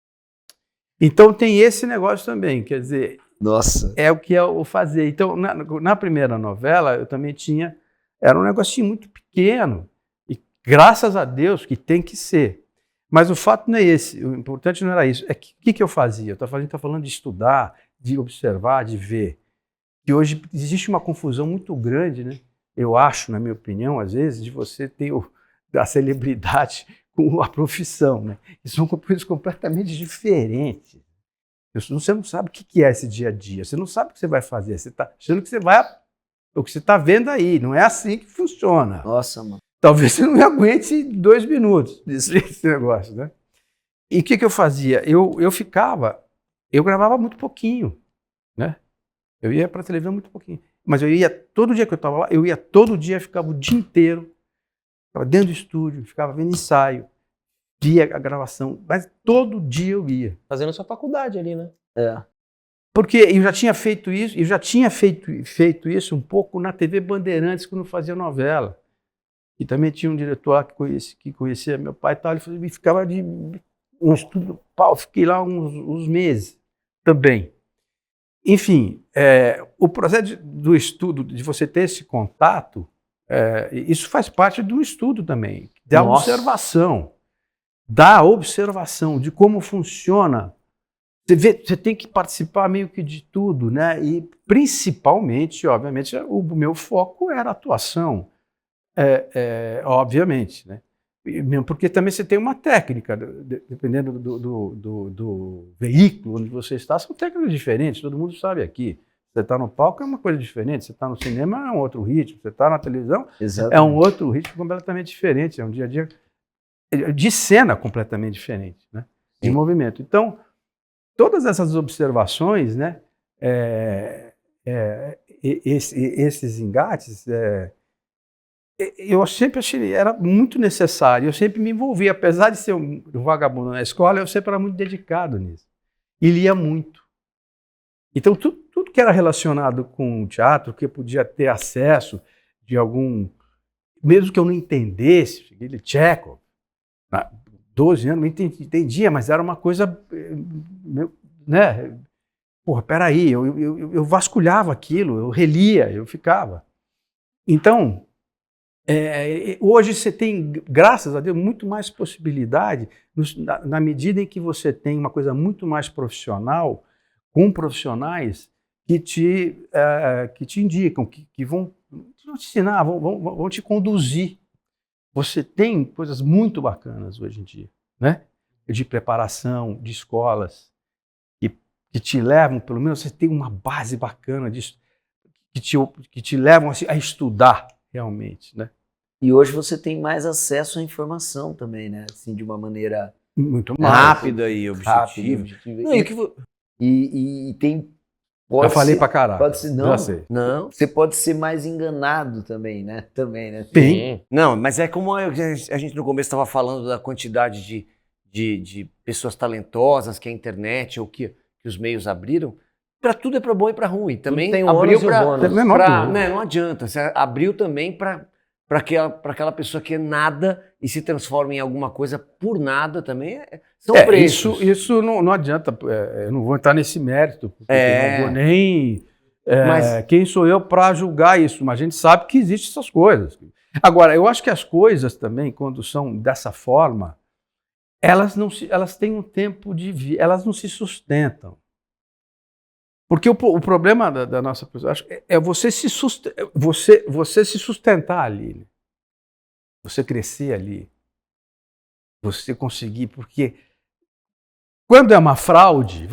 Então tem esse negócio também, quer dizer, Nossa. é o que é o fazer. Então, na primeira novela, eu também era um negocinho muito pequeno, e graças a Deus que tem que ser. Mas o fato não é esse, o importante não era isso. O que eu fazia? A gente está falando de estudar, de observar, de ver. E hoje existe uma confusão muito grande, né? Eu acho, na minha opinião, às vezes, de você ter a celebridade com a profissão, né? E são coisas completamente diferentes. Você não sabe o que é esse dia a dia, você não sabe o que você vai fazer, você está achando que o que você está vendo aí, não é assim que funciona. Nossa, mano. Talvez você não aguente 2 minutos desse negócio, né? E o que eu fazia? Eu gravava muito pouquinho, né? Eu ia para a televisão muito pouquinho. Mas eu ia, todo dia que eu estava lá, ficava o dia inteiro, ficava dentro do estúdio, ficava vendo ensaio, via a gravação, mas todo dia eu ia. Fazendo sua faculdade ali, né? Porque eu já tinha feito isso um pouco na TV Bandeirantes, quando eu fazia novela. E também tinha um diretor lá que conhecia meu pai e tal, ele ficava de um estudo, fiquei lá uns meses também. Enfim, o processo do estudo, de você ter esse contato, isso faz parte do estudo também, da observação, de como funciona. Você tem que participar meio que de tudo, né? E principalmente, obviamente, o meu foco era a atuação, obviamente, né? Mesmo porque também você tem uma técnica, dependendo do veículo onde você está, são técnicas diferentes, todo mundo sabe aqui. Você está no palco é uma coisa diferente, você está no cinema é um outro ritmo, você está na televisão é um outro ritmo completamente diferente, é um dia a dia de cena completamente diferente, né? De movimento. Então, todas essas observações, né, esses engates, eu sempre achei era muito necessário, eu sempre me envolvi, apesar de ser um vagabundo na escola, eu sempre era muito dedicado nisso, e lia muito. Então, tudo que era relacionado com o teatro, que eu podia ter acesso de algum, mesmo que eu não entendesse, ele Tchekhov, 12 anos, não entendia, mas era uma coisa, né? Porra, peraí, eu vasculhava aquilo, eu relia, eu ficava. Então, hoje você tem, graças a Deus, muito mais possibilidade, na medida em que você tem uma coisa muito mais profissional, com profissionais que te indicam, que vão te ensinar, vão te conduzir. Você tem coisas muito bacanas hoje em dia, né? De preparação, de escolas, que te levam, pelo menos você tem uma base bacana disso, que te levam a estudar realmente, né? E hoje você tem mais acesso à informação também, né? Assim, de uma maneira muito mais rápida e objetiva. E tem... Já falei pra caralho. Pode ser, não. Já sei. Não. Você pode ser mais enganado também, né? Sim. Não, mas é como a gente no começo estava falando da quantidade de pessoas talentosas que a internet ou que os meios abriram. Para tudo é para bom e para ruim. Também tem abriu para não adianta. Você abriu também para aquela pessoa que é nada e se transforma em alguma coisa por nada também. São preços. Isso não adianta. Eu não vou entrar nesse mérito, porque eu não vou nem... mas quem sou eu para julgar isso? Mas a gente sabe que existem essas coisas. Agora, eu acho que as coisas também, quando são dessa forma, elas têm um tempo de vida, elas não se sustentam. Porque o problema da nossa pessoa é você se sustentar ali, né? Você crescer ali, você conseguir, porque quando é uma fraude,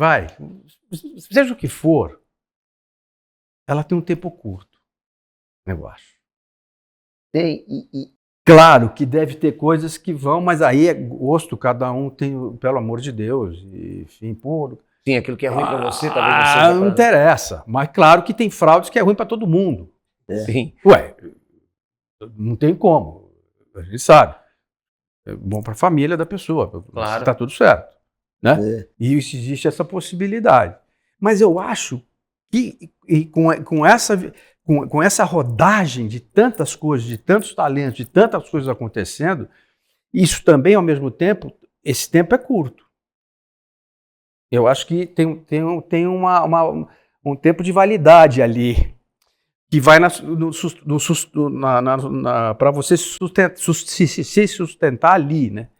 seja o que for, ela tem um tempo curto, eu acho. Tem, Claro que deve ter coisas que vão, mas aí é gosto, cada um tem, pelo amor de Deus, e, enfim, pô... Sim, aquilo que é ruim para você, talvez não seja não interessa, mas claro que tem fraudes que é ruim para todo mundo. Sim. Ué, não tem como, a gente sabe. É bom para a família da pessoa, Claro. Tá tudo certo, né? E existe essa possibilidade. Mas eu acho que com essa rodagem de tantas coisas, de tantos talentos, de tantas coisas acontecendo, isso também, ao mesmo tempo, esse tempo é curto. Eu acho que tem um tempo de validade ali, que vai para você se sustentar ali, né?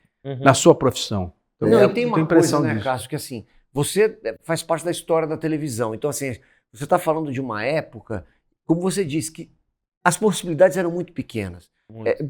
Na sua profissão. Então, Não, e tem uma coisa, né, disso. Cássio, que assim, você faz parte da história da televisão. Então, assim, você está falando de uma época, como você disse, que as possibilidades eram muito pequenas.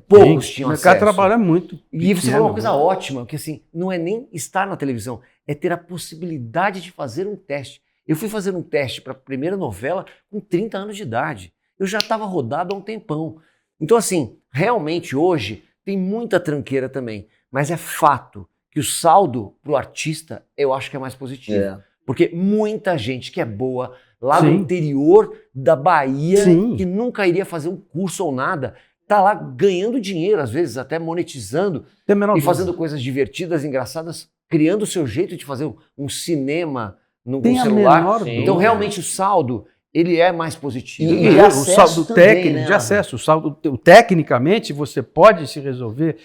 Poucos tinham acesso. O mercado trabalha muito pequeno, E você falou uma coisa ótima, que assim, não é nem estar na televisão, é ter a possibilidade de fazer um teste. Eu fui fazer um teste para a primeira novela com 30 anos de idade. Eu já estava rodado há um tempão. Então, assim, realmente hoje tem muita tranqueira também. Mas é fato que o saldo para o artista eu acho que é mais positivo. Porque muita gente que é boa lá do interior da Bahia, que nunca iria fazer um curso ou nada, tá lá ganhando dinheiro, às vezes até monetizando Tem a menor e dúvida. fazendo coisas divertidas, engraçadas, criando o seu jeito de fazer um cinema no Tem a celular. menor Sim. Então, dúvida. realmente, o saldo, ele é mais positivo. E o acesso saldo também, técnico, né, de acesso, o saldo tecnicamente você pode se resolver.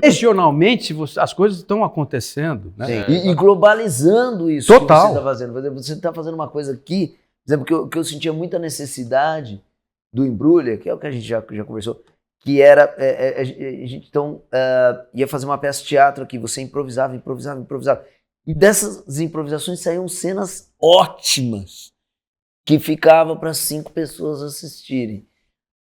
Regionalmente as coisas estão acontecendo, né? E globalizando isso Total. que você está fazendo. Por exemplo, você está fazendo uma coisa aqui, por exemplo, que eu sentia muita necessidade do Embrulha, que é o que a gente já conversou, que era, a gente então ia fazer uma peça de teatro aqui, você improvisava. E dessas improvisações saíam cenas ótimas, que ficava para 5 pessoas assistirem.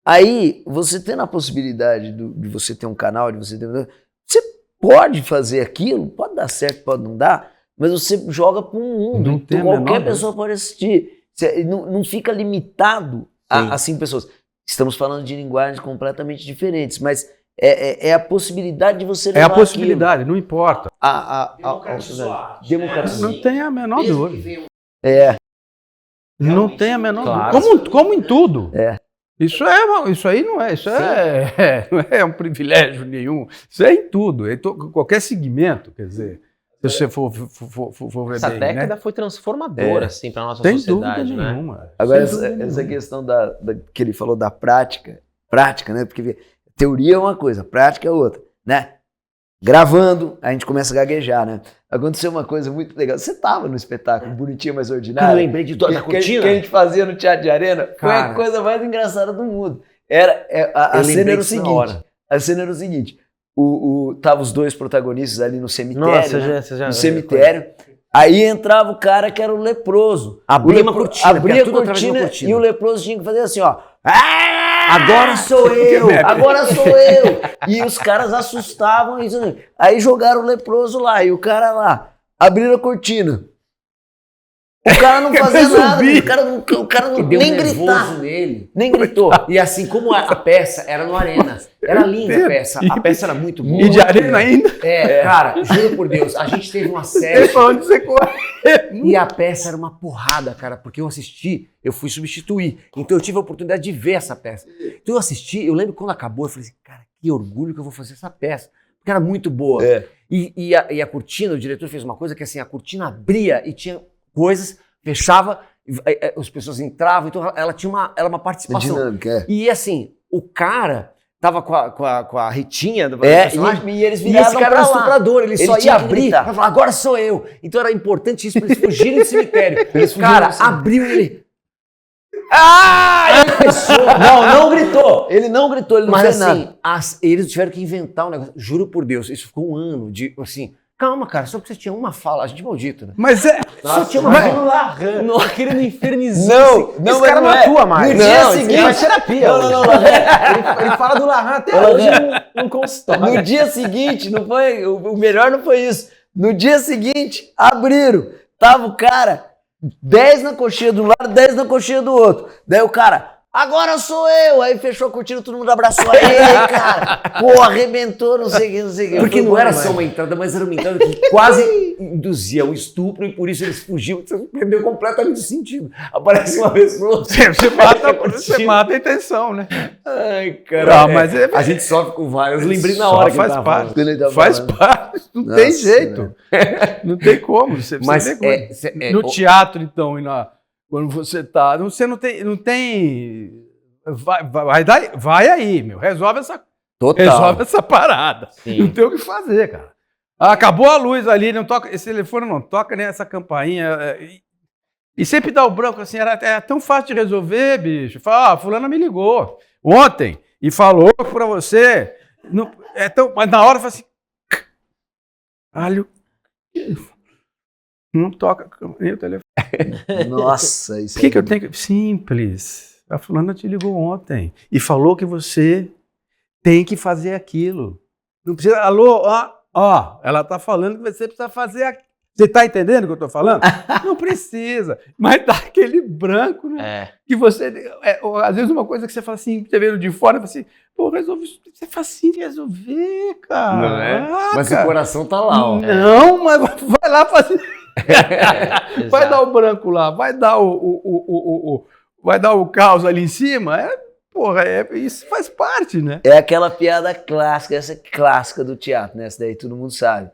Aí, você tendo a possibilidade de você ter um canal, você pode fazer aquilo, pode dar certo, pode não dar, mas você joga para o mundo. Não tem a Qualquer menor pessoa pode assistir. Você não fica limitado a 5 pessoas. Estamos falando de linguagens completamente diferentes, mas é a possibilidade de você levar É a possibilidade, não importa. democratizar. Não tem a menor dúvida. É. Não tem a menor Claro. dúvida. Como em tudo. É. Isso aí não é, não é um privilégio nenhum. Isso é em tudo, qualquer segmento, quer dizer, se você for ver Essa bem, década né? foi transformadora, assim, pra nossa Tem sociedade, dúvida né? nenhuma. Agora, Sem dúvida essa nenhuma. questão que ele falou da prática, né? Porque teoria é uma coisa, prática é outra, né? Gravando, a gente começa a gaguejar, né? Aconteceu uma coisa muito legal. Você tava no espetáculo Bonitinha Mais Cara, eu Ordinária? lembrei de da cortina. Que a gente fazia no Teatro de Arena. Foi Cara. a coisa mais engraçada do mundo. A Eu cena lembrei era o disso na seguinte. hora. A cena era o seguinte. Tava os 2 protagonistas ali no cemitério. Nossa, né? você já No cemitério. Aí entrava o cara que era o leproso. Abria O uma cortina, abria porque é a tudo através de uma cortina cortina. e o leproso tinha que fazer assim, ó. Agora sou eu! Agora sou eu! E os caras assustavam. Aí jogaram o leproso lá e o cara lá. Abriram a cortina. O cara não fazia nada. O cara não Deu nem nervoso gritar. nele. Nem gritou. E assim, como a peça era no Arena, era linda a peça. A peça era muito boa. E de arena ainda? Cara, juro por Deus, a gente teve um Ele acesso falando de você corre. e a peça era uma porrada, cara, porque eu assisti, eu fui substituir. Então eu tive a oportunidade de ver essa peça. Então eu assisti, eu lembro quando acabou, eu falei assim, cara, que orgulho que eu vou fazer essa peça. Porque era muito boa. E a cortina, o diretor fez uma coisa que assim, a cortina abria e tinha coisas, fechava, as pessoas entravam, então ela tinha uma participação. Dinâmica, E assim, o cara tava com a Ritinha do personagem, e eles e viravam esse cara pra era lá. estuprador, ele só ia tinha que abrir gritar. pra falar, agora sou eu. Então era importante isso pra eles fugirem do cemitério. Eles fugiram Cara, do cemitério. abriu ele. Ele pensou. Não gritou. Ele não gritou, ele não Mas fez assim, nada. eles tiveram que inventar um negócio. Juro por Deus, isso ficou um ano de, assim, calma, cara, só porque você tinha uma fala, a gente é maldito, né? Mas é. Só tinha uma Mas- fala. Querendo infernizar. Não, esse mas cara não é. atua mais. No dia Não, seguinte- ele faz terapia. Não, hoje. não, não. Ele fala do Larran até Ô, hoje Larran. num consultório. No dia seguinte, não foi. O melhor não foi isso. No dia seguinte, abriram. Tava o cara, 10 na coxinha de um lado, 10 na coxinha do outro. Daí o cara, agora sou eu. Aí fechou a cortina, todo mundo abraçou. Aí, cara, pô, arrebentou, não sei o que, não sei o que. Porque Foi não bom era demais. só uma entrada, mas era uma entrada que quase induzia um estupro e por isso eles fugiam. Você perdeu completamente o sentido. Aparece uma vez pro outro. Você mata a intenção, né? Ai, cara. Mas a gente sofre com vários. Eu lembrei na Só hora que faz ele tava parte. falando. Quando ele tava Faz falando. parte, não Nossa, tem jeito. Não tem como. Você Mas vê como- no teatro, então, quando você tá. Você não tem. Vai aí, meu. Resolve essa parada. Sim. Não tem o que fazer, cara. Acabou a luz ali, não toca, esse telefone não toca, nem essa campainha. E sempre dá o branco assim, é tão fácil de resolver, bicho. Fala, fulana me ligou ontem e falou pra você. Mas na hora fala assim. Alho. Não toca nem o telefone. Nossa, isso Por que eu tenho que. Simples. A fulana te ligou ontem e falou que você tem que fazer aquilo. Não precisa. Alô, ó, ela tá falando que você precisa fazer aquilo. Você tá entendendo o que eu tô falando? Não precisa. Mas dá aquele branco, né? É. Que você. Às vezes uma coisa que você fala assim, você vendo de fora, você fala assim, pô, resolve isso. Isso é facinho de resolver, cara. Não é? Mas cara. o coração tá lá, ó. Não, mas vai lá fazer. Vai Exato. dar o branco lá, vai dar vai dar o caos ali em cima. porra, isso faz parte, né? É aquela piada clássica, essa clássica do teatro, né? Essa daí todo mundo sabe.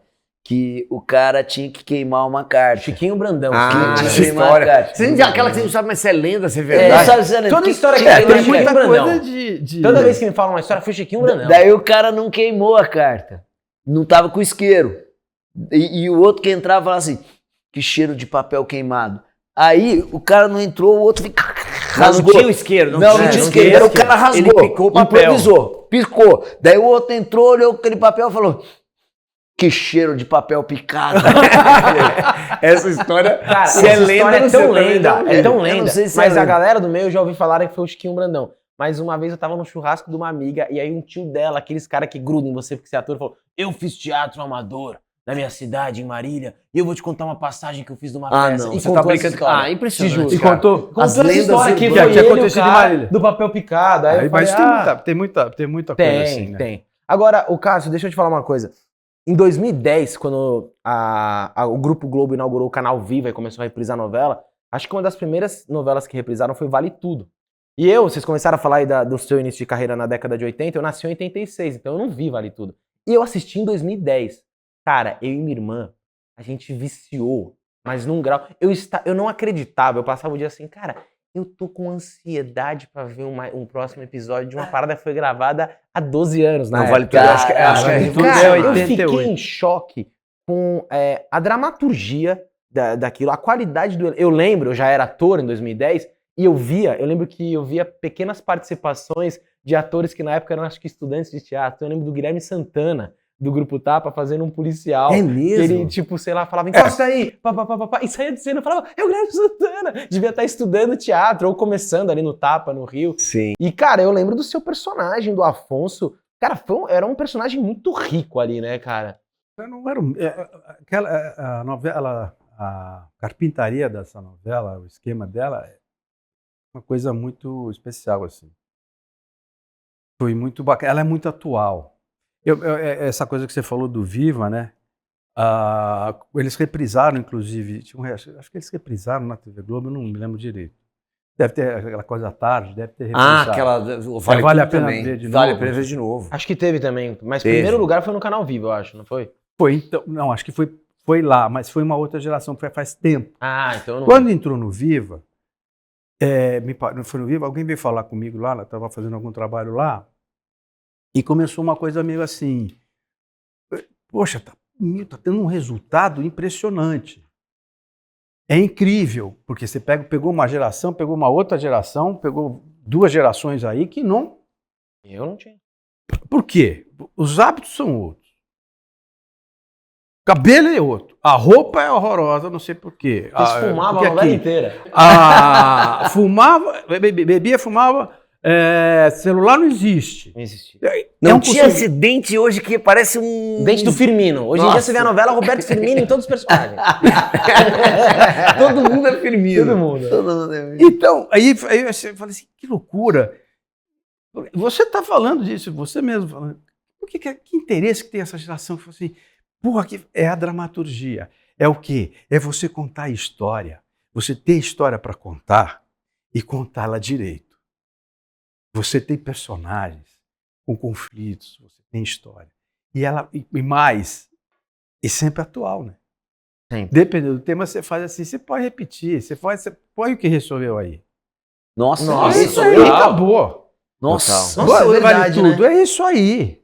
Que o cara tinha que queimar uma carta. Chiquinho Brandão. Ah, tinha essa que queimar a história. carta. Você não- aquela que você não sabe, mas se é lenda, se é É, verdade. sabe, você lembra? Toda história que tinha- tem Tem Chiquinho muita Brandão. coisa de... Toda vez que me falam uma história, foi Chiquinho Brandão. Daí o cara não queimou a carta. Não tava com isqueiro. E o outro que entrava falava assim, que cheiro de papel queimado. Aí o cara não entrou, o outro fica... rasgou. Não tinha o isqueiro. Não tinha tinha o isqueiro. Aí o cara rasgou. Ele picou o papel. Improvisou. Piscou. Daí o outro entrou, olhou aquele papel e falou... Que cheiro de papel picado. Essa história, Cara, se essa é lenda, história é não tão sei, também lenda, não- é tão eu não lenda. sei se Mas é a lenda. galera do meio já ouvi falarem que foi o Chiquinho Brandão. Mas uma vez eu tava no churrasco de uma amiga e aí um tio dela, aqueles caras que grudam em você porque você é ator, falou: eu fiz teatro amador na minha cidade, em Marília, e eu vou te contar uma passagem que eu fiz de uma Ah, peça. não, E você contou tá essa brincando. história. Ah, impressionante. Te juro. E cara. contou? Contou As essa lendas história que urbanas. foi Que tinha ele, o acontecido em cara Marília. do papel picado. Aí eu Mas falei, tem muita coisa assim, né? tem. Agora, o Cássio, deixa eu te falar uma coisa. Em 2010, quando o Grupo Globo inaugurou o canal Viva e começou a reprisar a novela, acho que uma das primeiras novelas que reprisaram foi Vale Tudo. E vocês começaram a falar aí do seu início de carreira na década de 80, eu nasci em 86, então eu não vi Vale Tudo. E eu assisti em 2010. Cara, eu e minha irmã, a gente viciou, mas num grau... Eu não acreditava, eu passava o dia assim, cara... Eu tô com ansiedade pra ver um próximo episódio de uma parada que foi gravada há 12 anos, né? Não, Vale Tudo, acho que é Vale revolucionário. Tudo Cara, é eu 88. fiquei em choque com a dramaturgia daquilo, a qualidade do... Eu lembro, eu já era ator em 2010, e eu lembro que eu via pequenas participações de atores que na época eram, acho que, estudantes de teatro. Eu lembro do Guilherme Santana, do Grupo Tapa, fazendo um policial. É Que mesmo? ele, tipo, sei lá, falava, encosta aí, pá, pá, pá, pá, pá, e saía de cena, falava, é o Guilherme Santana, devia estar estudando teatro, ou começando ali no Tapa, no Rio. Sim. E, cara, eu lembro do seu personagem, do Afonso, cara, era um personagem muito rico ali, né, cara? Não era a novela, a carpintaria dessa novela, o esquema dela é uma coisa muito especial, assim. Foi muito bacana. Ela é muito atual. Essa coisa que você falou do Viva, né? Eles reprisaram, inclusive, acho que eles reprisaram na TV Globo, eu não me lembro direito. Deve ter aquela coisa à tarde, deve ter reprisado. aquela. Vale Tudo a pena também. ver de Vale a novo. pena ver de novo. Acho que teve também, mas Teve. primeiro lugar foi no Canal Vivo, eu acho, não foi? Foi, então, não, acho que foi lá, mas foi uma outra geração, faz tempo. Ah, então eu não... Quando entrou no Viva, foi no Viva, alguém veio falar comigo lá, estava fazendo algum trabalho lá, e começou uma coisa meio assim, poxa, tá tendo um resultado impressionante. É incrível, porque você pegou uma geração, pegou uma outra geração, pegou 2 gerações aí que não... Eu não tinha. Por quê? Os hábitos são outros. O cabelo é outro. A roupa é horrorosa, não sei por quê. Eles fumavam porque a novela inteira. Fumava, bebia, fumava, celular não existe. Não existia. Não um tinha consumo- esse dente hoje que parece um. Dente do Firmino. Hoje em dia Nossa. você vê a novela Roberto Firmino em todos os personagens. Todo mundo é Firmino. Todo mundo. Todo mundo é- Então, aí eu falei assim, que loucura. Você está falando disso, você mesmo falando. Que interesse que tem essa geração que fala assim, porra, que é a dramaturgia. É o quê? É você contar a história. Você ter história para contar e contá-la direito. Você tem personagens com conflitos, você tem história. E mais, e sempre atual, né? Sempre. Dependendo do tema, você faz assim, você pode repetir, você põe o que resolveu aí. Nossa, Nossa, isso aí, aí. acabou. Nossa, Nossa, é Vale verdade, tudo, né? é isso aí.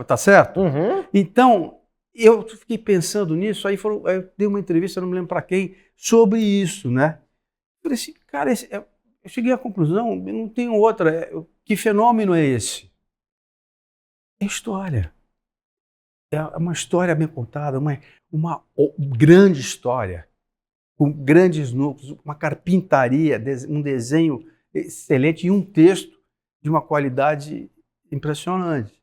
Tá certo? Uhum. Então, eu fiquei pensando nisso, aí eu dei uma entrevista, não me lembro para quem, sobre isso, né? Eu falei assim, cara, eu cheguei à conclusão, eu não tenho outra. Que fenômeno é esse? É história. É uma história bem contada, uma grande história, com grandes núcleos, uma carpintaria, um desenho excelente e um texto de uma qualidade impressionante.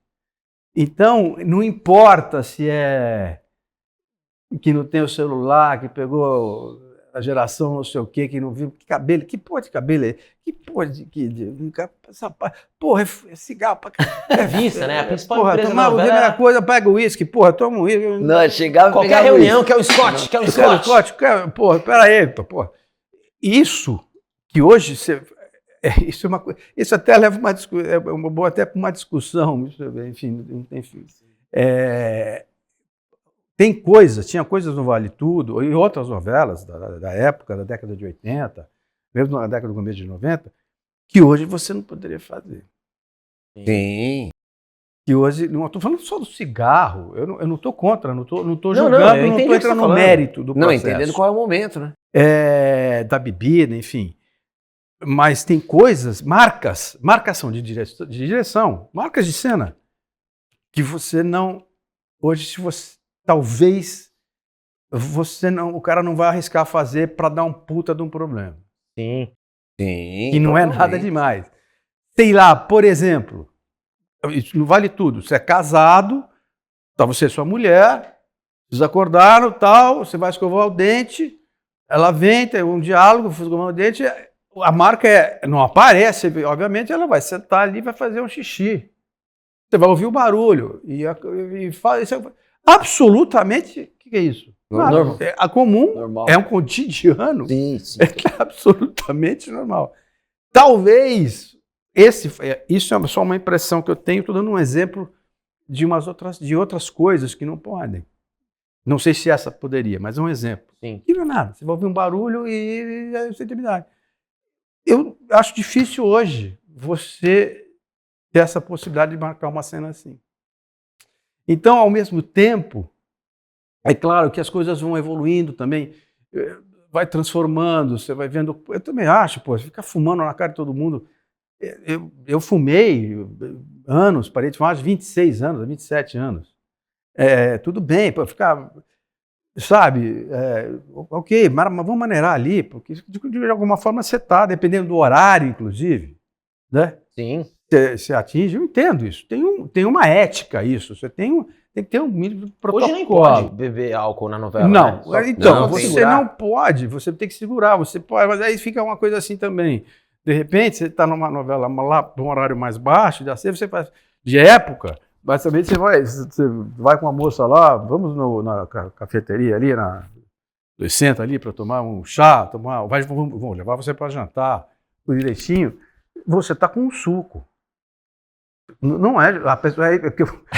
Então, não importa se é que não tem o celular, que pegou a geração não sei o quê, que não viu, que cabelo, que porra de cabelo é? Que porra de... Porra, é cigarro pra É vista, né? A principal porra, empresa da tomar a novela primeira era... coisa, pega o uísque, porra, toma o uísque. Não, chegava e Qualquer pegava reunião, isso. quer o Scott, quer o Eu quero Scott. porra, pera aí, porra. Isso que hoje Isso até leva uma boa até para uma discussão, enfim. Tinha coisas no Vale Tudo, e outras novelas da época, da década de 80, mesmo na década do começo de 90, que hoje você não poderia fazer. Sim. Que hoje, não estou falando só do cigarro, eu não estou contra, não estou julgando, eu não entendi estou o que você tá entrando no falando. mérito do Não, processo. entendendo qual é o momento, né? Da bebida, enfim. Mas tem coisas, marcação de direção, marcas de cena, que você não, hoje se você, talvez, o cara não vai arriscar fazer para dar um puta de um problema. Sim. Sim. Que não é nada demais. Sei lá, por exemplo, isso não vale tudo, você é casado, tá você e sua mulher, vocês acordaram, tal, você vai escovar o dente, ela vem, tem um diálogo, vai escovar o dente, a marca não aparece, obviamente, ela vai sentar ali e vai fazer um xixi. Você vai ouvir o barulho e fala, isso absolutamente, o que é isso? Normal. É comum, Normal. é um cotidiano, Sim, sim. é absolutamente normal. Talvez, isso é só uma impressão que eu tenho, estou dando um exemplo de outras coisas que não podem. Não sei se essa poderia, mas é um exemplo. Sim. Que não é nada, você vai ouvir um barulho e é intimidade. Eu acho difícil hoje você ter essa possibilidade de marcar uma cena assim. Então, ao mesmo tempo, é claro que as coisas vão evoluindo também, vai transformando, você vai vendo. Eu também acho, pô, ficar fumando na cara de todo mundo. Eu fumei anos, parei de fumar aos 26 anos, 27 anos. Tudo bem, para ficar. Sabe, ok, mas vamos maneirar ali, porque de alguma forma você está, dependendo do horário, inclusive, né? Sim. Você atinge, eu entendo isso. Tem uma ética isso, você tem que ter um mínimo de protocolo. Hoje nem pode beber álcool na novela. Não, né? então, Não, você não pode, você tem que segurar, você pode, mas aí fica uma coisa assim também. De repente, você está numa novela lá, num horário mais baixo, você faz de época. Basicamente, você vai com uma moça lá, vamos na cafeteria ali, senta ali para tomar um chá, vamos levar você para jantar, tudo direitinho. Você está com um suco. Não é, a pessoa,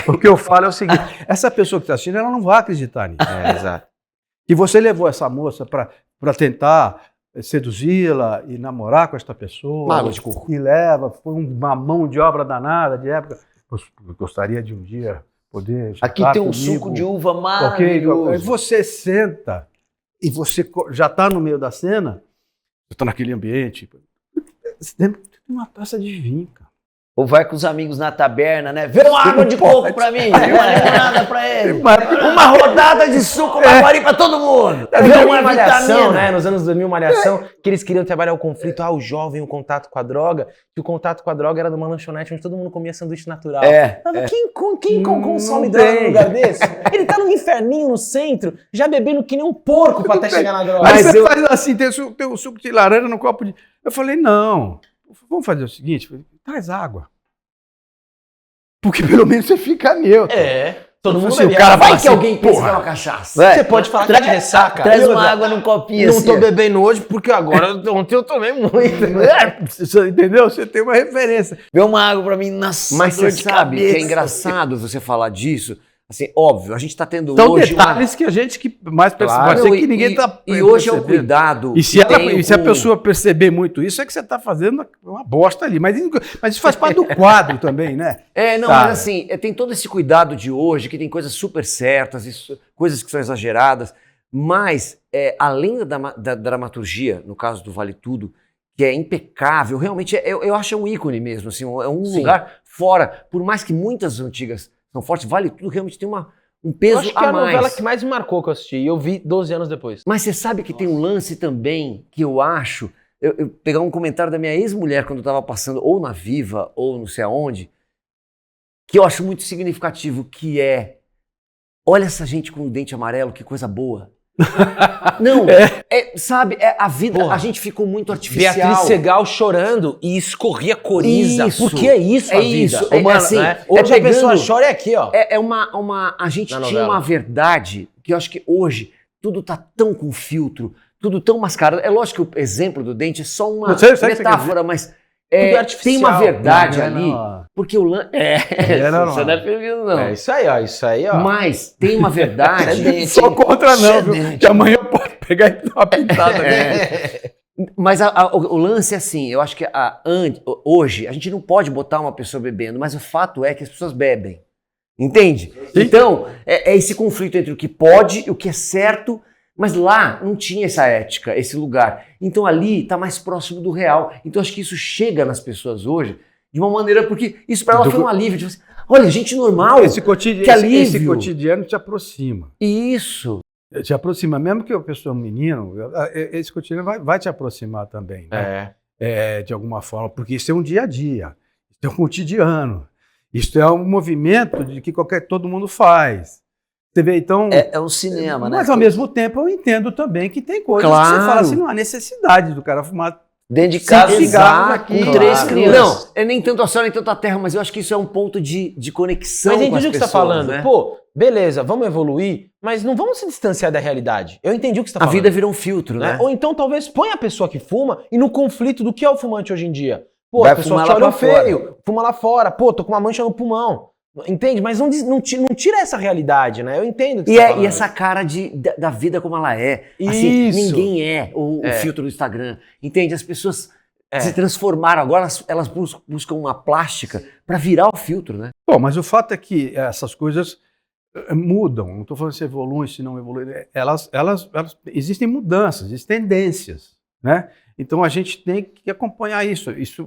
o que eu falo é o seguinte, essa pessoa que está assistindo, ela não vai acreditar nisso. Exato. E você levou essa moça para tentar seduzi-la e namorar com esta pessoa. Uma água de coco. E leva, foi uma mão de obra danada de época. Eu gostaria de um dia poder jantar Aqui tem um comigo. suco de uva Ok, maravilhoso. aí você senta e você já está no meio da cena, você está naquele ambiente, você tem uma taça de vinho, cara. Ou vai com os amigos na taberna, né? Vê uma água de coco pra mim, vê uma limonada pra ele. Uma rodada de suco Maguari pra todo mundo. Vê uma Malhação, vitamina. né? Nos anos 2000, Malhação, que eles queriam trabalhar o conflito, o jovem, o contato com a droga, que o contato com a droga era numa lanchonete onde todo mundo comia sanduíche natural. Mas quem consome droga num lugar desse? Ele tá num inferninho no centro, já bebendo que nem um porco pra até chegar na droga. Aí você faz assim, tem o suco de laranja no copo de... Eu falei, não, vamos fazer o seguinte, traz água. Porque pelo menos você fica neutro. Todo mundo Assim, bebe o cara água. Vai que alguém pensa que é uma cachaça. Você pode falar que é de ressaca. Traz uma água num copinho Não assim. tô bebendo hoje porque agora ontem eu tomei muito. Você entendeu? Você tem uma referência. Vê uma água pra mim, nossa, Mas dor você de sabe que cabeça. é engraçado você falar disso. Assim, óbvio, a gente está tendo São hoje detalhes que a gente que mais percebe. Claro. Pode ser que ninguém está E hoje é o cuidado. E se, que ela, tem e se a com- pessoa perceber muito isso, é que você está fazendo uma bosta ali. Mas isso faz parte do quadro também, né? Não, Cara. mas assim, tem todo esse cuidado de hoje, que tem coisas super certas, coisas que são exageradas, mas além da dramaturgia, no caso do Vale Tudo, que é impecável, realmente eu acho um ícone mesmo, assim, é um lugar fora, por mais que muitas antigas são fortes, Vale Tudo realmente tem um Eu peso acho que é a a mais. novela que mais me marcou que eu assisti. E eu vi 12 anos depois. Mas você sabe que tem um lance também que eu acho. Eu pegar um comentário da minha ex-mulher quando eu estava passando, ou na Viva, ou não sei aonde, que eu acho muito significativo, que é. Olha essa gente com o dente amarelo, que coisa boa. Não, sabe, a vida, Porra. a gente ficou muito artificial. Beatriz Segal chorando e escorria coriza. Isso. Por que é isso a É vida? isso. Mano, Assim, né? hoje a pegando- pessoa chora é aqui, ó. A gente Na tinha novela. uma verdade que eu acho que hoje tudo tá tão com filtro, tudo tão mascarado. É lógico que o exemplo do dente é só uma Eu sei o que você quer metáfora, mas tudo artificial. tem uma verdade Não, ali, não. porque o lance... Você não é feminino, não. É isso aí, ó. Mas tem uma verdade... Dente, Sou contra não, viu? Dente. Que amanhã eu posso pegar e dar uma pintada aqui. Mas o lance é assim, eu acho que hoje a gente não pode botar uma pessoa bebendo, mas o fato é que as pessoas bebem. Entende? Sim. Então, é esse conflito entre o que pode e o que é certo, mas lá não tinha essa ética, esse lugar. Então ali está mais próximo do real. Então acho que isso chega nas pessoas hoje de uma maneira, porque isso para ela foi um alívio. Tipo assim, olha, gente normal, Esse que cotidiano, alívio. esse cotidiano te aproxima. Isso. Te aproxima, mesmo que a pessoa é um menino, esse cotidiano vai te aproximar também, né? De alguma forma, porque isso é um dia a dia, isso é um cotidiano, isso é um movimento de que todo mundo faz. Você vê, então... É um cinema, né? Mas ao mesmo tempo eu entendo também que tem coisas que você fala assim, não há necessidade do cara fumar. Dentro de casa, Sem cigarros aqui. com 3 crianças. Não, é nem tanto a céu, nem tanto a terra, mas eu acho que isso é um ponto de conexão Mas com entendi as o que você pessoas, tá falando. né? Pô, beleza, vamos evoluir, mas não vamos se distanciar da realidade. Eu entendi o que você tá A falando. vida virou um filtro, né? né? Ou então talvez põe a pessoa que fuma e no conflito do que é o fumante hoje em dia. Pô, Vai as pessoas fumar te lá olham pra feio, fuma lá fora. Pô, tô com uma mancha no pulmão. Entende? Mas não tira essa realidade, né? Eu entendo o que você tá falando. E essa cara da vida como ela é. Assim, Isso. ninguém é o filtro do Instagram. Entende? As pessoas se transformaram. Agora elas buscam uma plástica para virar o filtro, né? Bom, mas o fato é que essas coisas mudam. Não estou falando se evoluem, se não evoluem. Elas existem mudanças, existem tendências, né? Então a gente tem que acompanhar isso. Isso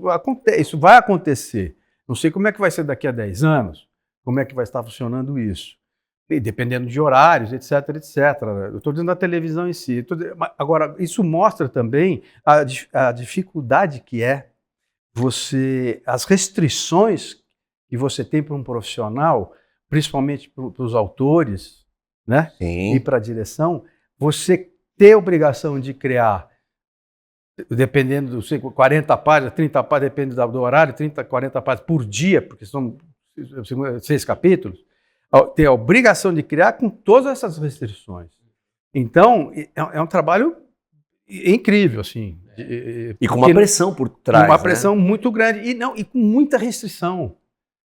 vai acontecer. Não sei como é que vai ser daqui a 10 anos, como é que vai estar funcionando isso. E dependendo de horários, etc, etc. Eu estou dizendo da televisão em si. Agora, isso mostra também a dificuldade que é as restrições que você tem para um profissional, principalmente para os autores, né? Sim. E para a direção, você ter a obrigação de criar, dependendo dos 40 páginas, 30 páginas, depende do horário, 30, 40 páginas por dia, porque são 6 capítulos, ter a obrigação de criar com todas essas restrições. Então, é um trabalho incrível, assim. E com uma pressão por trás. Uma pressão muito grande e com muita restrição.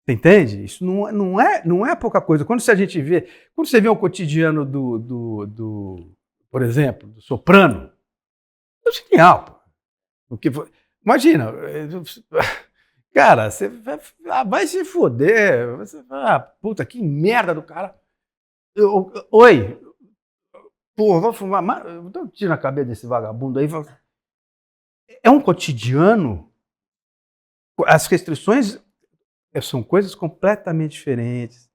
Você entende? Isso não é pouca coisa. Quando você vê o cotidiano por exemplo, do Soprano, é genial. Imagina, cara, você vai se foder. Você vai, puta, que merda do cara. Oi, porra, vou fumar. Dá um tiro na cabeça desse vagabundo aí. É um cotidiano. As restrições são coisas completamente diferentes.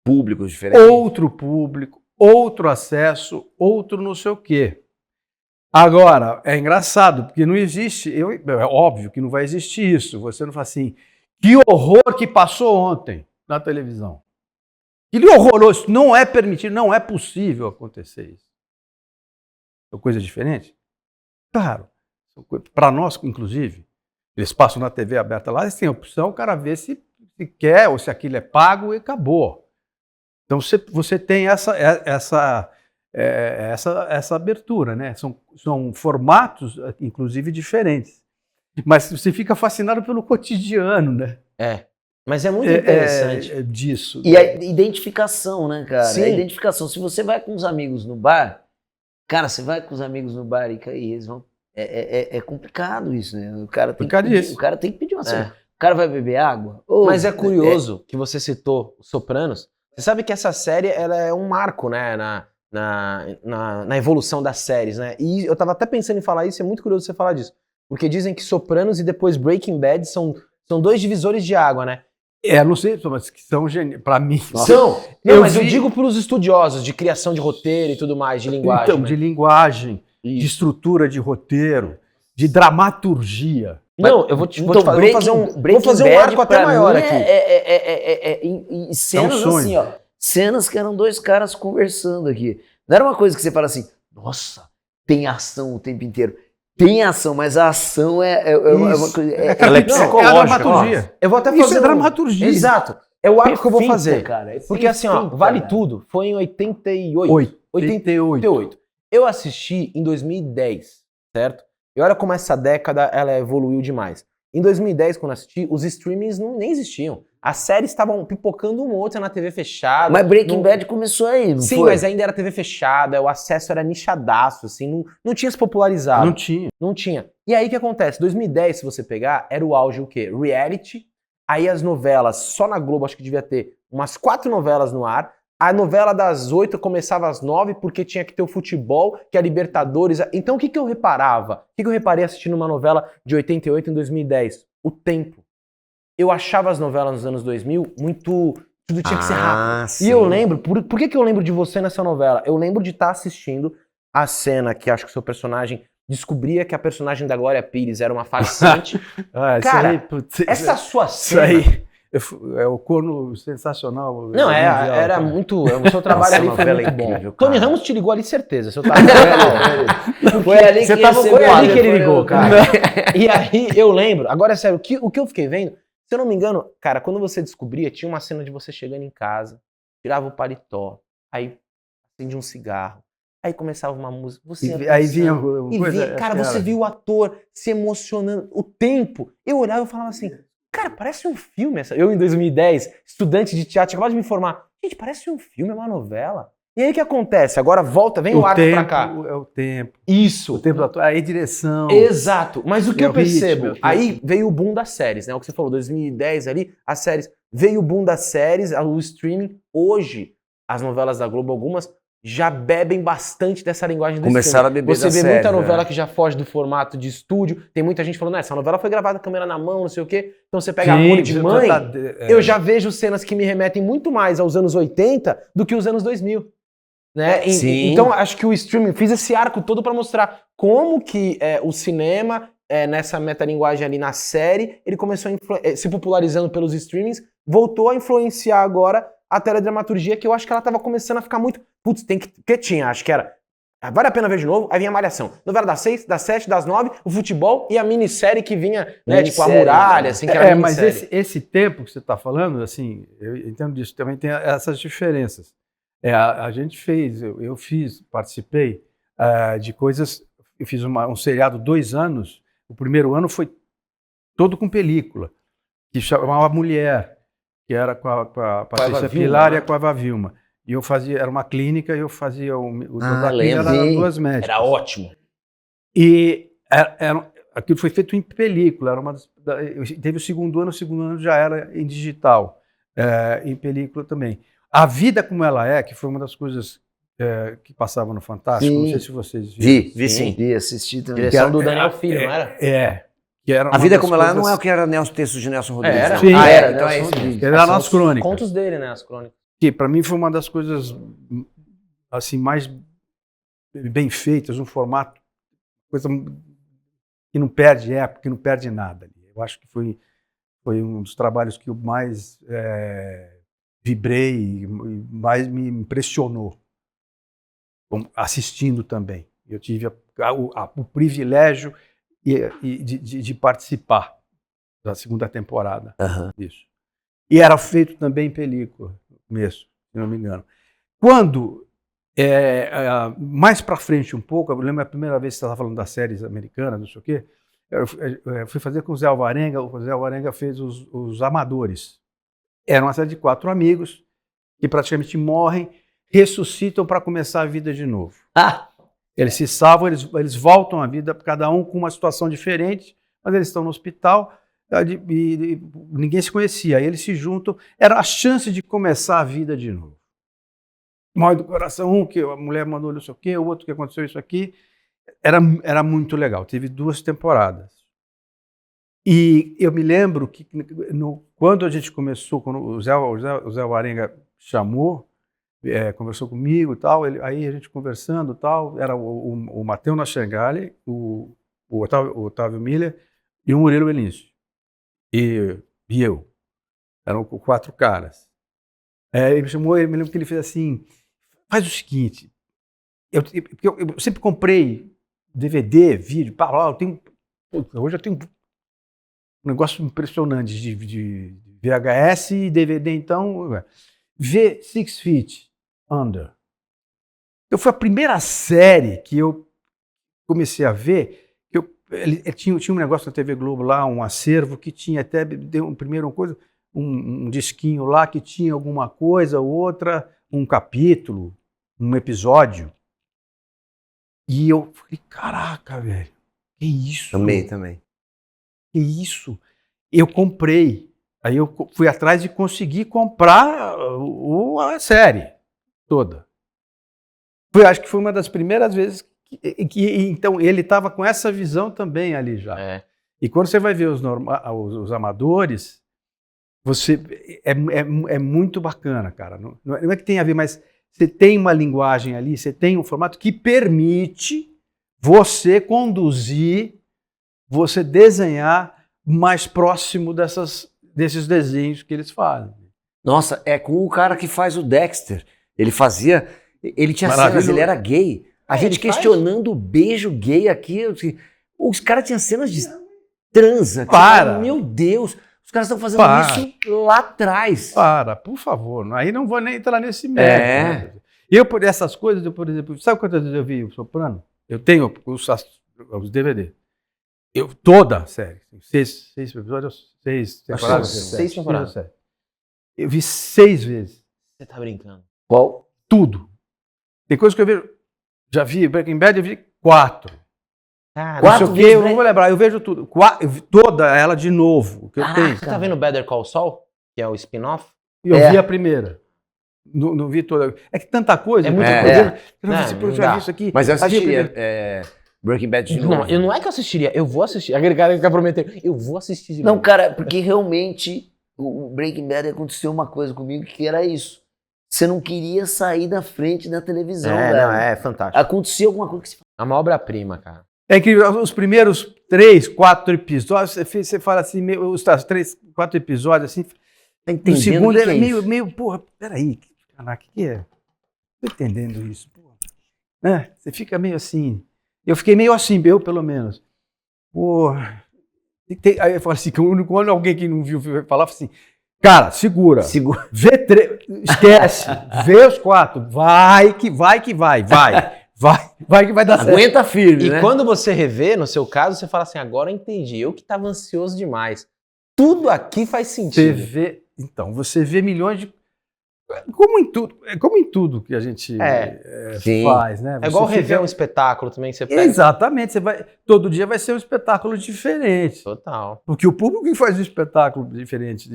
Públicos diferentes. Outro público, outro acesso, outro não sei o quê. Agora, é engraçado, porque não existe, é óbvio que não vai existir isso. Você não fala assim, que horror que passou ontem na televisão. Que horroroso, não é permitido, não é possível acontecer isso. São coisas diferentes? Claro. Para nós, inclusive, eles passam na TV aberta lá, eles têm a opção, o cara vê se quer ou se aquilo é pago e acabou. Então você tem essa abertura, né? São formatos, inclusive, diferentes. Mas você fica fascinado pelo cotidiano, né? Mas é muito interessante. Disso. E a identificação, né, cara? Sim. A identificação. Se você vai com os amigos no bar, cara, você vai com os amigos no bar e eles vão... É complicado isso, né? O cara tem que pedir uma cerveja. O cara vai beber água? Mas é curioso que você citou Sopranos. Você sabe que essa série ela é um marco, né, na evolução das séries, né? E eu tava até pensando em falar isso, é muito curioso você falar disso. Porque dizem que Sopranos e depois Breaking Bad são 2 divisores de água, né? Não sei, mas que são para mim. São. Não, mas eu digo para os estudiosos de criação de roteiro e tudo mais, de linguagem. Então, né? de linguagem, de estrutura de roteiro, de dramaturgia. Não, eu vou fazer um arco até maior aqui. E cenas sonho. assim, ó. Cenas que eram 2 caras conversando aqui. Não era uma coisa que você fala assim, nossa, tem ação o tempo inteiro. Tem ação, mas a ação é uma coisa... Ela é psicológica. É a dramaturgia. Eu vou até fazer Isso é dramaturgia. Exato. É o arco que eu vou fazer. Cara, Porque assim, ó, Vale Tudo foi em 88. 88. Eu assisti em 2010, certo? E olha como essa década ela evoluiu demais. Em 2010, quando eu assisti, os streamings nem existiam. As séries estavam pipocando uma ou outra na TV fechada. Mas Breaking Bad começou aí, não Sim, foi? mas ainda era TV fechada, o acesso era nichadaço, assim, não tinha se popularizado. Não tinha. Não tinha. E aí o que acontece? 2010, se você pegar, era o auge o quê? Reality. Aí as novelas, só na Globo, acho que devia ter umas 4 novelas no ar. A novela das 8 começava às 9 porque tinha que ter o futebol, que é a Libertadores. Então o que eu reparava? O que eu reparei assistindo uma novela de 88 em 2010? O tempo. Eu achava as novelas nos anos 2000 muito... Tudo tinha que ser rápido. sim. E eu lembro... Por que eu lembro de você nessa novela? Eu lembro de estar assistindo a cena que acho que o seu personagem descobria que a personagem da Glória Pires era uma farsante. Ah, Cara, isso aí, putz, Essa sua isso cena... aí é o corno sensacional. Não, era cara. muito... O seu trabalho Nossa, ali a foi novela muito é incrível, bom. Tony cara. Ramos te ligou ali, certeza. Seu trabalho... Foi ali Você que tava- recebeu Foi a ali que ele foi ligou, eu- cara. E aí, eu lembro, agora é sério, o que eu fiquei vendo, se eu não me engano, cara, quando você descobria, tinha uma cena de você chegando em casa, tirava o paletó, aí acendia um cigarro, aí começava uma música, você ia Aí pensando, vinha e coisa, via, cara, acho que você era- viu o ator se emocionando, o tempo, eu olhava e falava assim, cara, parece um filme essa. Eu em 2010, estudante de teatro, acabava de me formar, gente, parece um filme, é uma novela. E aí o que acontece? Agora volta, vem o arco pra cá. É o tempo. Isso. O tempo da tua. Aí direção. Exato, mas o que É eu o ritmo, percebo, é o aí veio o boom das séries, né? O que você falou, 2010 ali, as séries, veio o boom das séries, o streaming. Hoje, as novelas da Globo, algumas, já bebem bastante dessa linguagem do Começaram a streaming. beber Você da vê série, muita novela né? que já foge do formato de estúdio, tem muita gente falando, essa novela foi gravada com a câmera na mão, não sei o quê. Então você pega Amor de Mãe, eu já vejo cenas que me remetem muito mais aos anos 80 do que os anos 2000. Né? Sim. Então acho que o streaming fez esse arco todo para mostrar como que o cinema, nessa metalinguagem ali na série, ele começou se popularizando pelos streamings, voltou a influenciar agora a teledramaturgia, que eu acho que ela tava começando a ficar muito... Putz, tem que tinha, acho que era... Vale a pena ver de novo, aí vinha a Malhação. Novela das 6, das 7, das 9, o futebol e a minissérie que vinha, né, tipo a Minissérie, Muralha, assim, que era Mas minissérie. esse tempo que você está falando, assim, eu entendo disso, também tem essas diferenças. A gente fez, eu fiz, participei de coisas, eu fiz um seriado 2 anos, o primeiro ano foi todo com película, que chamava Mulher, que era com a Patrícia Vilma, Pilar né? e com a Eva Vilma. E eu fazia, era uma clínica e eu fazia o da lembro. clínica, eram 2 médicas. Era ótimo. E aquilo foi feito em película, teve o segundo ano já era em digital, em película também. A Vida Como Ela É, que foi uma das coisas que passava no Fantástico, Sim. não sei se vocês viram. Vi sim. Vi, assisti também. Direção do Daniel Filho, não era? Que era A uma Vida das Como Ela É coisas- não é o que era Nelson, texto de Nelson Rodrigues. Era. não? Sim. Era, Nelson então é esse Rodrigues. vídeo. Era São nas os crônicas. Contos dele, né, as crônicas. Que para mim foi uma das coisas assim mais bem feitas, um formato, coisa que não perde época, que não perde nada. Eu acho que foi um dos trabalhos que eu mais vibrei e mais me impressionou, assistindo também. Eu tive o privilégio de participar da segunda temporada disso. E era feito também em película mesmo, se não me engano. Quando, mais para frente um pouco, eu lembro a primeira vez que você estava falando das séries americanas, não sei o quê, eu fui fazer com o Zé Alvarenga, o Zé Alvarenga fez os Amadores. Era uma série de 4 amigos que praticamente morrem, ressuscitam para começar a vida de novo. Eles se salvam, eles voltam à vida, cada um com uma situação diferente, mas eles estão no hospital e ninguém se conhecia. Aí eles se juntam, era a chance de começar a vida de novo. Mal do coração, que a mulher mandou não sei o quê, o outro que aconteceu isso aqui. Era muito legal, teve 2 temporadas. E eu me lembro que quando a gente começou, quando o Zé Alvarenga chamou, conversou comigo e tal, aí a gente conversando e tal, era o Matheus Nachengali, o Otávio Miller e o Murilo Benício. E eu. Eram 4 caras. Ele me chamou, eu me lembro que ele fez assim, faz o seguinte, eu sempre comprei DVD, vídeo, hoje eu tenho um negócio impressionante de VHS e DVD, então, vê 6 Feet Under. Foi a primeira série que eu comecei a ver, ele tinha um negócio na TV Globo lá, um acervo que tinha até, deu primeiro uma coisa, um disquinho lá que tinha alguma coisa, outra, um capítulo, um episódio. E eu falei, caraca, velho, que isso? Também. Que isso? Eu comprei. Aí eu fui atrás de conseguir comprar a série toda. Acho que foi uma das primeiras vezes que então ele estava com essa visão também ali já. E quando você vai ver os amadores, é muito bacana, cara. Não é que tem a ver, mas você tem uma linguagem ali, você tem um formato que permite você conduzir, você desenhar mais próximo desses desenhos que eles fazem. Nossa, é com o cara que faz o Dexter. Ele tinha cenas, ele era gay. A gente questionando o beijo gay aqui. Os caras tinham cenas de transa. Para! Meu Deus, os caras estão fazendo isso lá atrás. Por favor. Aí não vou nem entrar nesse mérito. Né? Eu, por essas coisas, por exemplo, sabe quantas vezes eu vi o Soprano? Eu tenho os DVD. Toda a série. 6 episódios, 6 temporadas. 6 temporadas. Eu vi 6 vezes. Você tá brincando? Qual? Tudo. Tem coisa que eu vejo. Já vi Breaking Bad, eu vi 4. Cara, 4 vezes, eu não vou lembrar, eu vejo tudo. Eu vi toda ela de novo, o que eu tenho. Você tá vendo Better Call Saul? Que é o spin-off? Eu vi a primeira. Não vi toda. É que tanta coisa. É muita coisa. Eu já vi isso aqui. Mas eu assistiria Breaking Bad de novo. Não é que eu assistiria, eu vou assistir. Aquele cara que fica prometendo, eu vou assistir de novo. Não, cara, porque realmente o Breaking Bad aconteceu uma coisa comigo que era isso. Você não queria sair da frente da televisão, velho. É fantástico. Acontecia alguma coisa que você É uma obra-prima, cara. É incrível, os primeiros 3, 4 episódios, você fala assim, os 3, 4 episódios, assim, tá entendendo o segundo que era é isso? meio, porra, peraí, caraca, o que é? Tô entendendo isso, porra. Né? Você fica meio assim, eu fiquei meio assim, eu pelo menos. Porra. Aí eu falo assim, quando alguém que não viu falava assim, cara, segura. Vê 3, esquece, vê os 4, vai que vai. Vai que vai dar certo. Aguenta firme, E né? quando você revê, no seu caso, você fala assim, agora eu entendi, eu que tava ansioso demais. Tudo aqui faz sentido. Você vê milhões de... Como em tudo que a gente faz, né? É igual rever um espetáculo também, você pega... Exatamente, todo dia vai ser um espetáculo diferente. Total. Porque o público que faz um espetáculo diferente,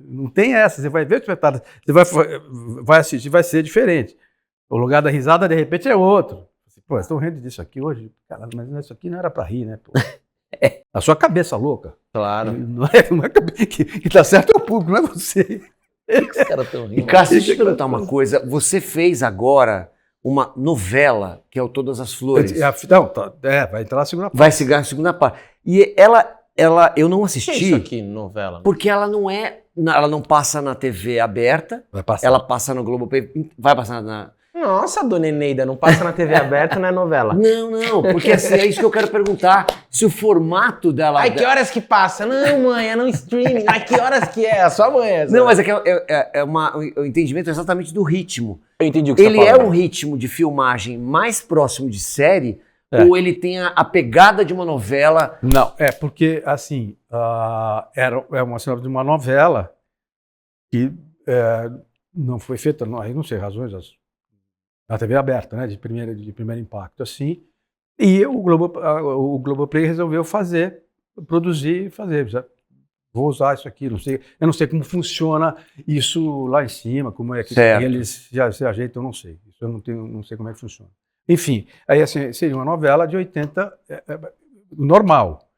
não tem essa, você vai ver o espetáculo, você vai assistir, vai ser diferente. O lugar da risada, de repente, é outro. Pô, vocês estão rindo disso aqui hoje? Caralho, mas isso aqui não era pra rir, né? Pô? A sua cabeça louca. Claro. Não é que tá certo é o público, não é você. Os caras estão rindo. E Cássio, deixa eu te perguntar uma coisa. Você fez agora uma novela, que é o Todas as Flores. Vai entrar na segunda parte. Vai seguir a segunda parte. E eu não O que é assisti, isso aqui, novela? porque ela não passa na TV aberta, Vai passar. ela passa no Globoplay, vai passar na... Nossa, dona Eneida, não passa na TV aberta, não é novela. Não, porque assim, é isso que eu quero perguntar, se o formato dela... Ai, que horas que passa? Não, mãe, é no streaming. Ai, que horas que é? A sua mãe é essa. Não, mas é que o entendimento exatamente do ritmo. Eu entendi o que Ele você tá é falando. um ritmo de filmagem mais próximo de série, ou ele tem a pegada de uma novela? Não, porque, assim, é uma senhora de uma novela que não foi feita, aí não sei razões, na TV aberta, né, de primeiro impacto, assim, e o Globoplay resolveu produzir e fazer. Vou usar isso aqui, eu não sei como funciona isso lá em cima, como é que eles já se ajeitam, eu não sei. Isso eu não sei como é que funciona. Enfim, aí assim, seria uma novela de 80, normal.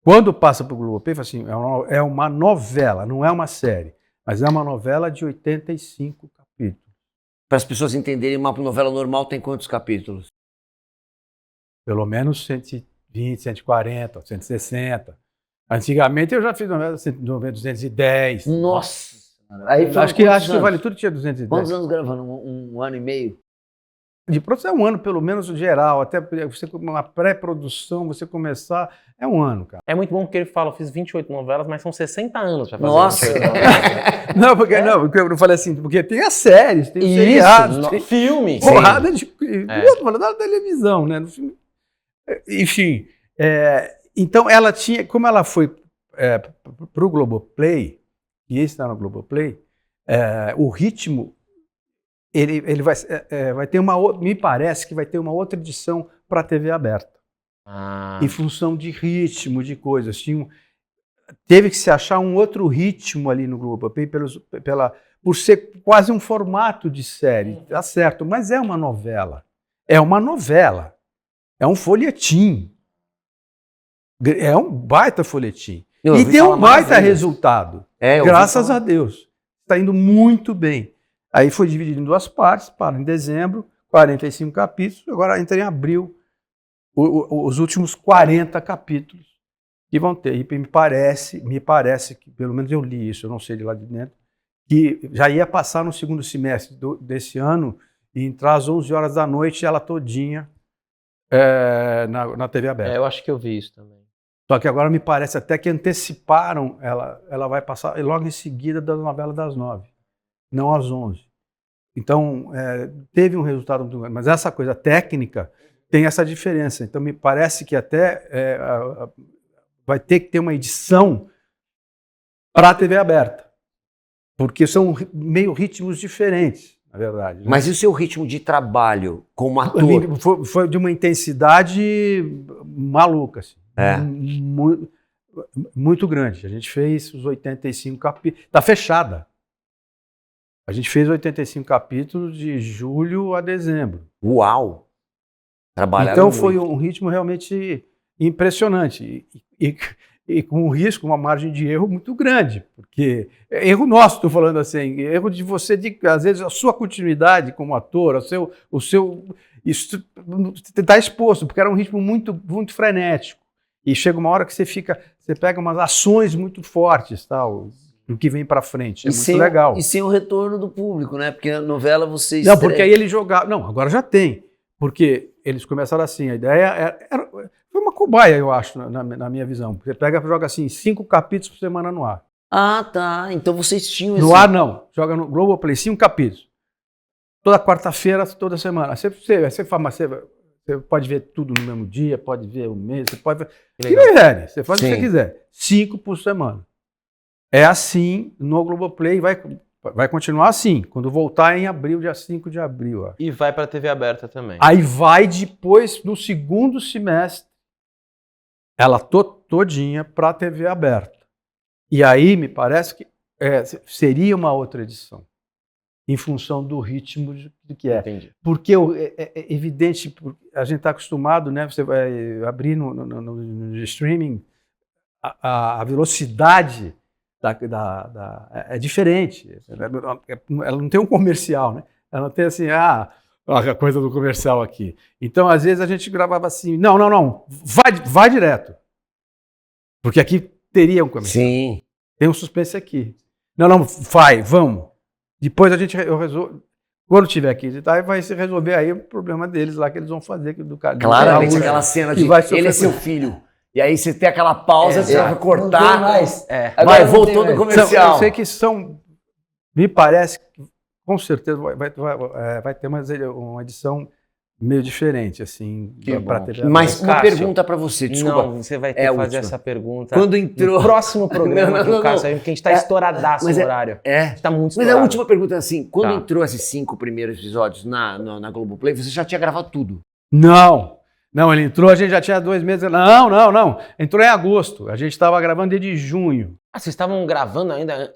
Quando passa para o Globoplay, assim, é uma novela, não é uma série, mas é uma novela de 85 capítulos. Para as pessoas entenderem, uma novela normal tem quantos capítulos? Pelo menos 120, 140, 160. Antigamente eu já fiz novela 210. Nossa! Aí acho que Vale Tudo tinha 210. Quantos anos gravando? Um ano e meio? De produção é um ano, pelo menos geral. Até você uma pré-produção, você começar, é um ano, cara. É muito bom porque ele fala, eu fiz 28 novelas, mas são 60 anos pra fazer. Nossa! 28 novelas. porque eu falei assim, porque tem as séries, tem os seriados, tem filme. porrada de... Eu tô falando da televisão, né? No filme. Enfim, Então, ela tinha, como ela foi para o Globoplay, e esse está no Globoplay, o ritmo, ele vai ter me parece que vai ter uma outra edição para a TV aberta, em função de ritmo, de coisas. Teve que se achar um outro ritmo ali no Globoplay, por ser quase um formato de série, tá certo, mas é uma novela. É uma novela. É um folhetim. É um baita folhetim. E deu um baita resultado. Graças a Deus. Está indo muito bem. Aí foi dividido em 2 partes, para em dezembro, 45 capítulos, agora entra em abril, os últimos 40 capítulos que vão ter. E me parece que, pelo menos eu li isso, eu não sei de lá de dentro, que já ia passar no segundo semestre desse ano e entrar às 11 horas da noite, ela todinha na TV aberta. Eu acho que eu vi isso também. Só que agora me parece até que anteciparam, ela vai passar logo em seguida da novela das 9, não às 11. Então, teve um resultado muito grande. Mas essa coisa técnica tem essa diferença. Então, me parece que até vai ter que ter uma edição para a TV aberta. Porque são meio ritmos diferentes, na verdade. Né? Mas e o seu ritmo de trabalho como ator? Foi de uma intensidade maluca, assim. Muito grande. A gente fez os 85 capítulos. Está fechada. A gente fez 85 capítulos de julho a dezembro. Uau! Trabalharam então muito. foi um ritmo realmente impressionante. E com um risco, uma margem de erro muito grande. Porque erro nosso, estou falando assim, erro de você, às vezes, a sua continuidade como ator, isso está exposto, porque era um ritmo muito, muito frenético. E chega uma hora que você pega umas ações muito fortes, tal, do que vem para frente. É muito legal. E sem o retorno do público, né? Porque a novela você Não, porque aí ele jogava... Não, agora já tem. Porque eles começaram assim, a ideia foi uma cobaia, eu acho, na minha visão. Você pega e joga assim, 5 capítulos por semana no ar. Ah, tá. Então vocês tinham No ar, não. Joga no Globoplay, 5 capítulos. Toda quarta-feira, toda semana. Você pode ver tudo no mesmo dia, pode ver um mês, você pode ver... Você faz o que você quiser. 5 por semana. É assim no Globoplay, vai continuar assim. Quando voltar em abril, dia 5 de abril. Ó. E vai para a TV aberta também. Aí vai depois, no segundo semestre, ela todinha para a TV aberta. E aí me parece que seria uma outra edição. Em função do ritmo do que é. Entendi. Porque é evidente, a gente está acostumado, né? Você vai abrir no streaming, a velocidade é diferente. Ela não tem um comercial, né? Ela não tem assim, a coisa do comercial aqui. Então, às vezes, a gente gravava assim, não, vai direto. Porque aqui teria um comercial. Sim. Tem um suspense aqui. Não, vamos. Depois eu resolvo. Quando tiver aqui, vai se resolver aí o problema deles lá que eles vão fazer. Do cara, claramente aquela cena de ele é seu filho. E aí você tem aquela pausa, você vai cortar. Não tem mais. Agora voltou do comercial. Eu sei que me parece que com certeza vai ter uma edição meio diferente, assim, para TV. Mas uma pergunta para você, desculpa. Não, você vai ter que fazer essa pergunta quando entrou... no próximo programa do Cássio, porque a gente está estouradaço no horário. Está muito Mas estourado. a última pergunta é assim, quando entrou esses 5 primeiros episódios na Globoplay, você já tinha gravado tudo? Não, ele entrou, a gente já tinha 2 meses. Não. Entrou em agosto. A gente estava gravando desde junho. Vocês estavam gravando ainda?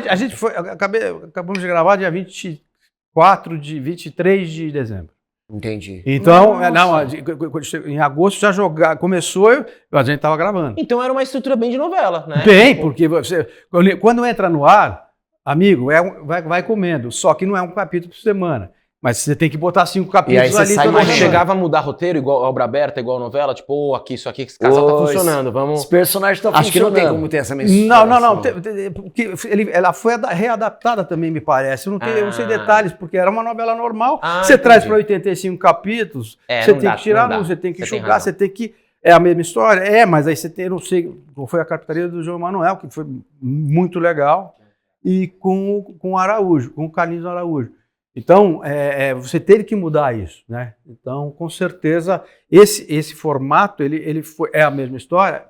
A gente foi. Acabamos de gravar dia 23 de dezembro. Entendi. Então, em agosto já começou, a gente estava gravando. Então era uma estrutura bem de novela, né? Bem, porque quando entra no ar, amigo, vai comendo. Só que não é um capítulo por semana. Mas você tem que botar 5 capítulos ali. Mas chegava a mudar roteiro, igual obra aberta, igual novela? Tipo, isso aqui, esse casal tá funcionando, vamos... Os personagens estão funcionando. Acho que não tem como ter essa mesma Não. Porque ela foi readaptada também, me parece. Eu não sei detalhes, porque era uma novela normal. Você traz para 85 capítulos, você tem que tirar, você tem que enxugar, você tem que... É a mesma história? Mas aí você tem, não sei, foi a carpintaria do João Manuel, que foi muito legal, e com o Araújo, com o Carlinhos Araújo. Então, você teve que mudar isso, né? Então, com certeza, esse formato, é a mesma história,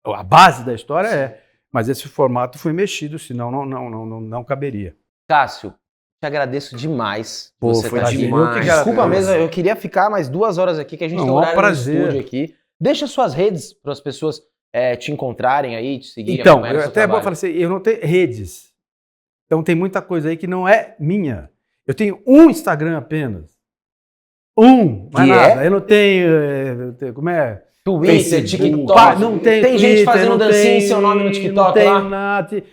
a base da história mas esse formato foi mexido, senão não caberia. Cássio, te agradeço demais. Pô, você foi tá aqui. demais. Desculpa cara. mesmo, eu queria ficar mais 2 horas aqui, que a gente Não, tem é um horário no prazer. estúdio aqui. Deixa suas redes para as pessoas te encontrarem aí, te seguirem. Então, acompanharem o seu até vou trabalho. falar assim, eu não tenho redes. Então tem muita coisa aí que não é minha. Eu tenho um Instagram apenas. Mais Que nada. Eu não tenho, como é? Twitter, Facebook, TikTok. Não tenho Tem gente Twitter, fazendo não dancinha em tenho- seu nome no TikTok Não tenho lá? nada.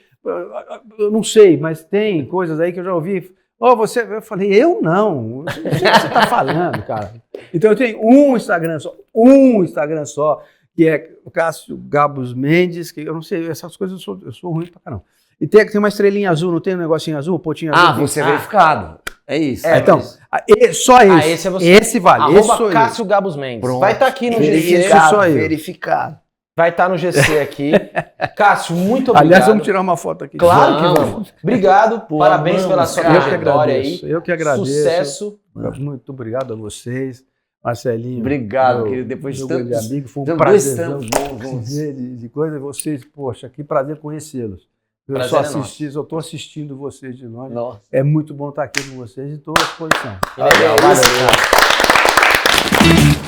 Eu não sei, mas tem coisas aí que eu já ouvi. Eu falei, eu não. Eu não sei o que você está falando, cara. Então eu tenho um Instagram só, que é o Cássio Gabos Mendes, que eu não sei, essas coisas eu sou ruim pra caramba. E tem uma estrelinha azul, não tem um negocinho azul, pontinho azul? Você é verificado. É isso. Então, só esse. esse é você. Esse vale. Esse sou Arroba eu. Cássio Gabos Mendes. Pronto. Vai estar aqui no GC. Verificado. só eu. Verificado. Vai estar no GC aqui. Cássio, muito obrigado. Aliás, vamos tirar uma foto aqui. Claro que vamos. Obrigado, Pô, parabéns vamos, pela sua cara. trajetória aí. Eu que agradeço. Sucesso. Muito obrigado a vocês, Marcelinho. Obrigado, meu- querido. Depois de meu grande tantos... amigo, foi um dois prazer tantos bons. de coisa. E vocês, poxa, que prazer conhecê-los. Eu Prazer só é assisti, eu estou assistindo vocês de longe. Nossa. É muito bom estar aqui com vocês e estou à disposição. Que legal, valeu. Cara.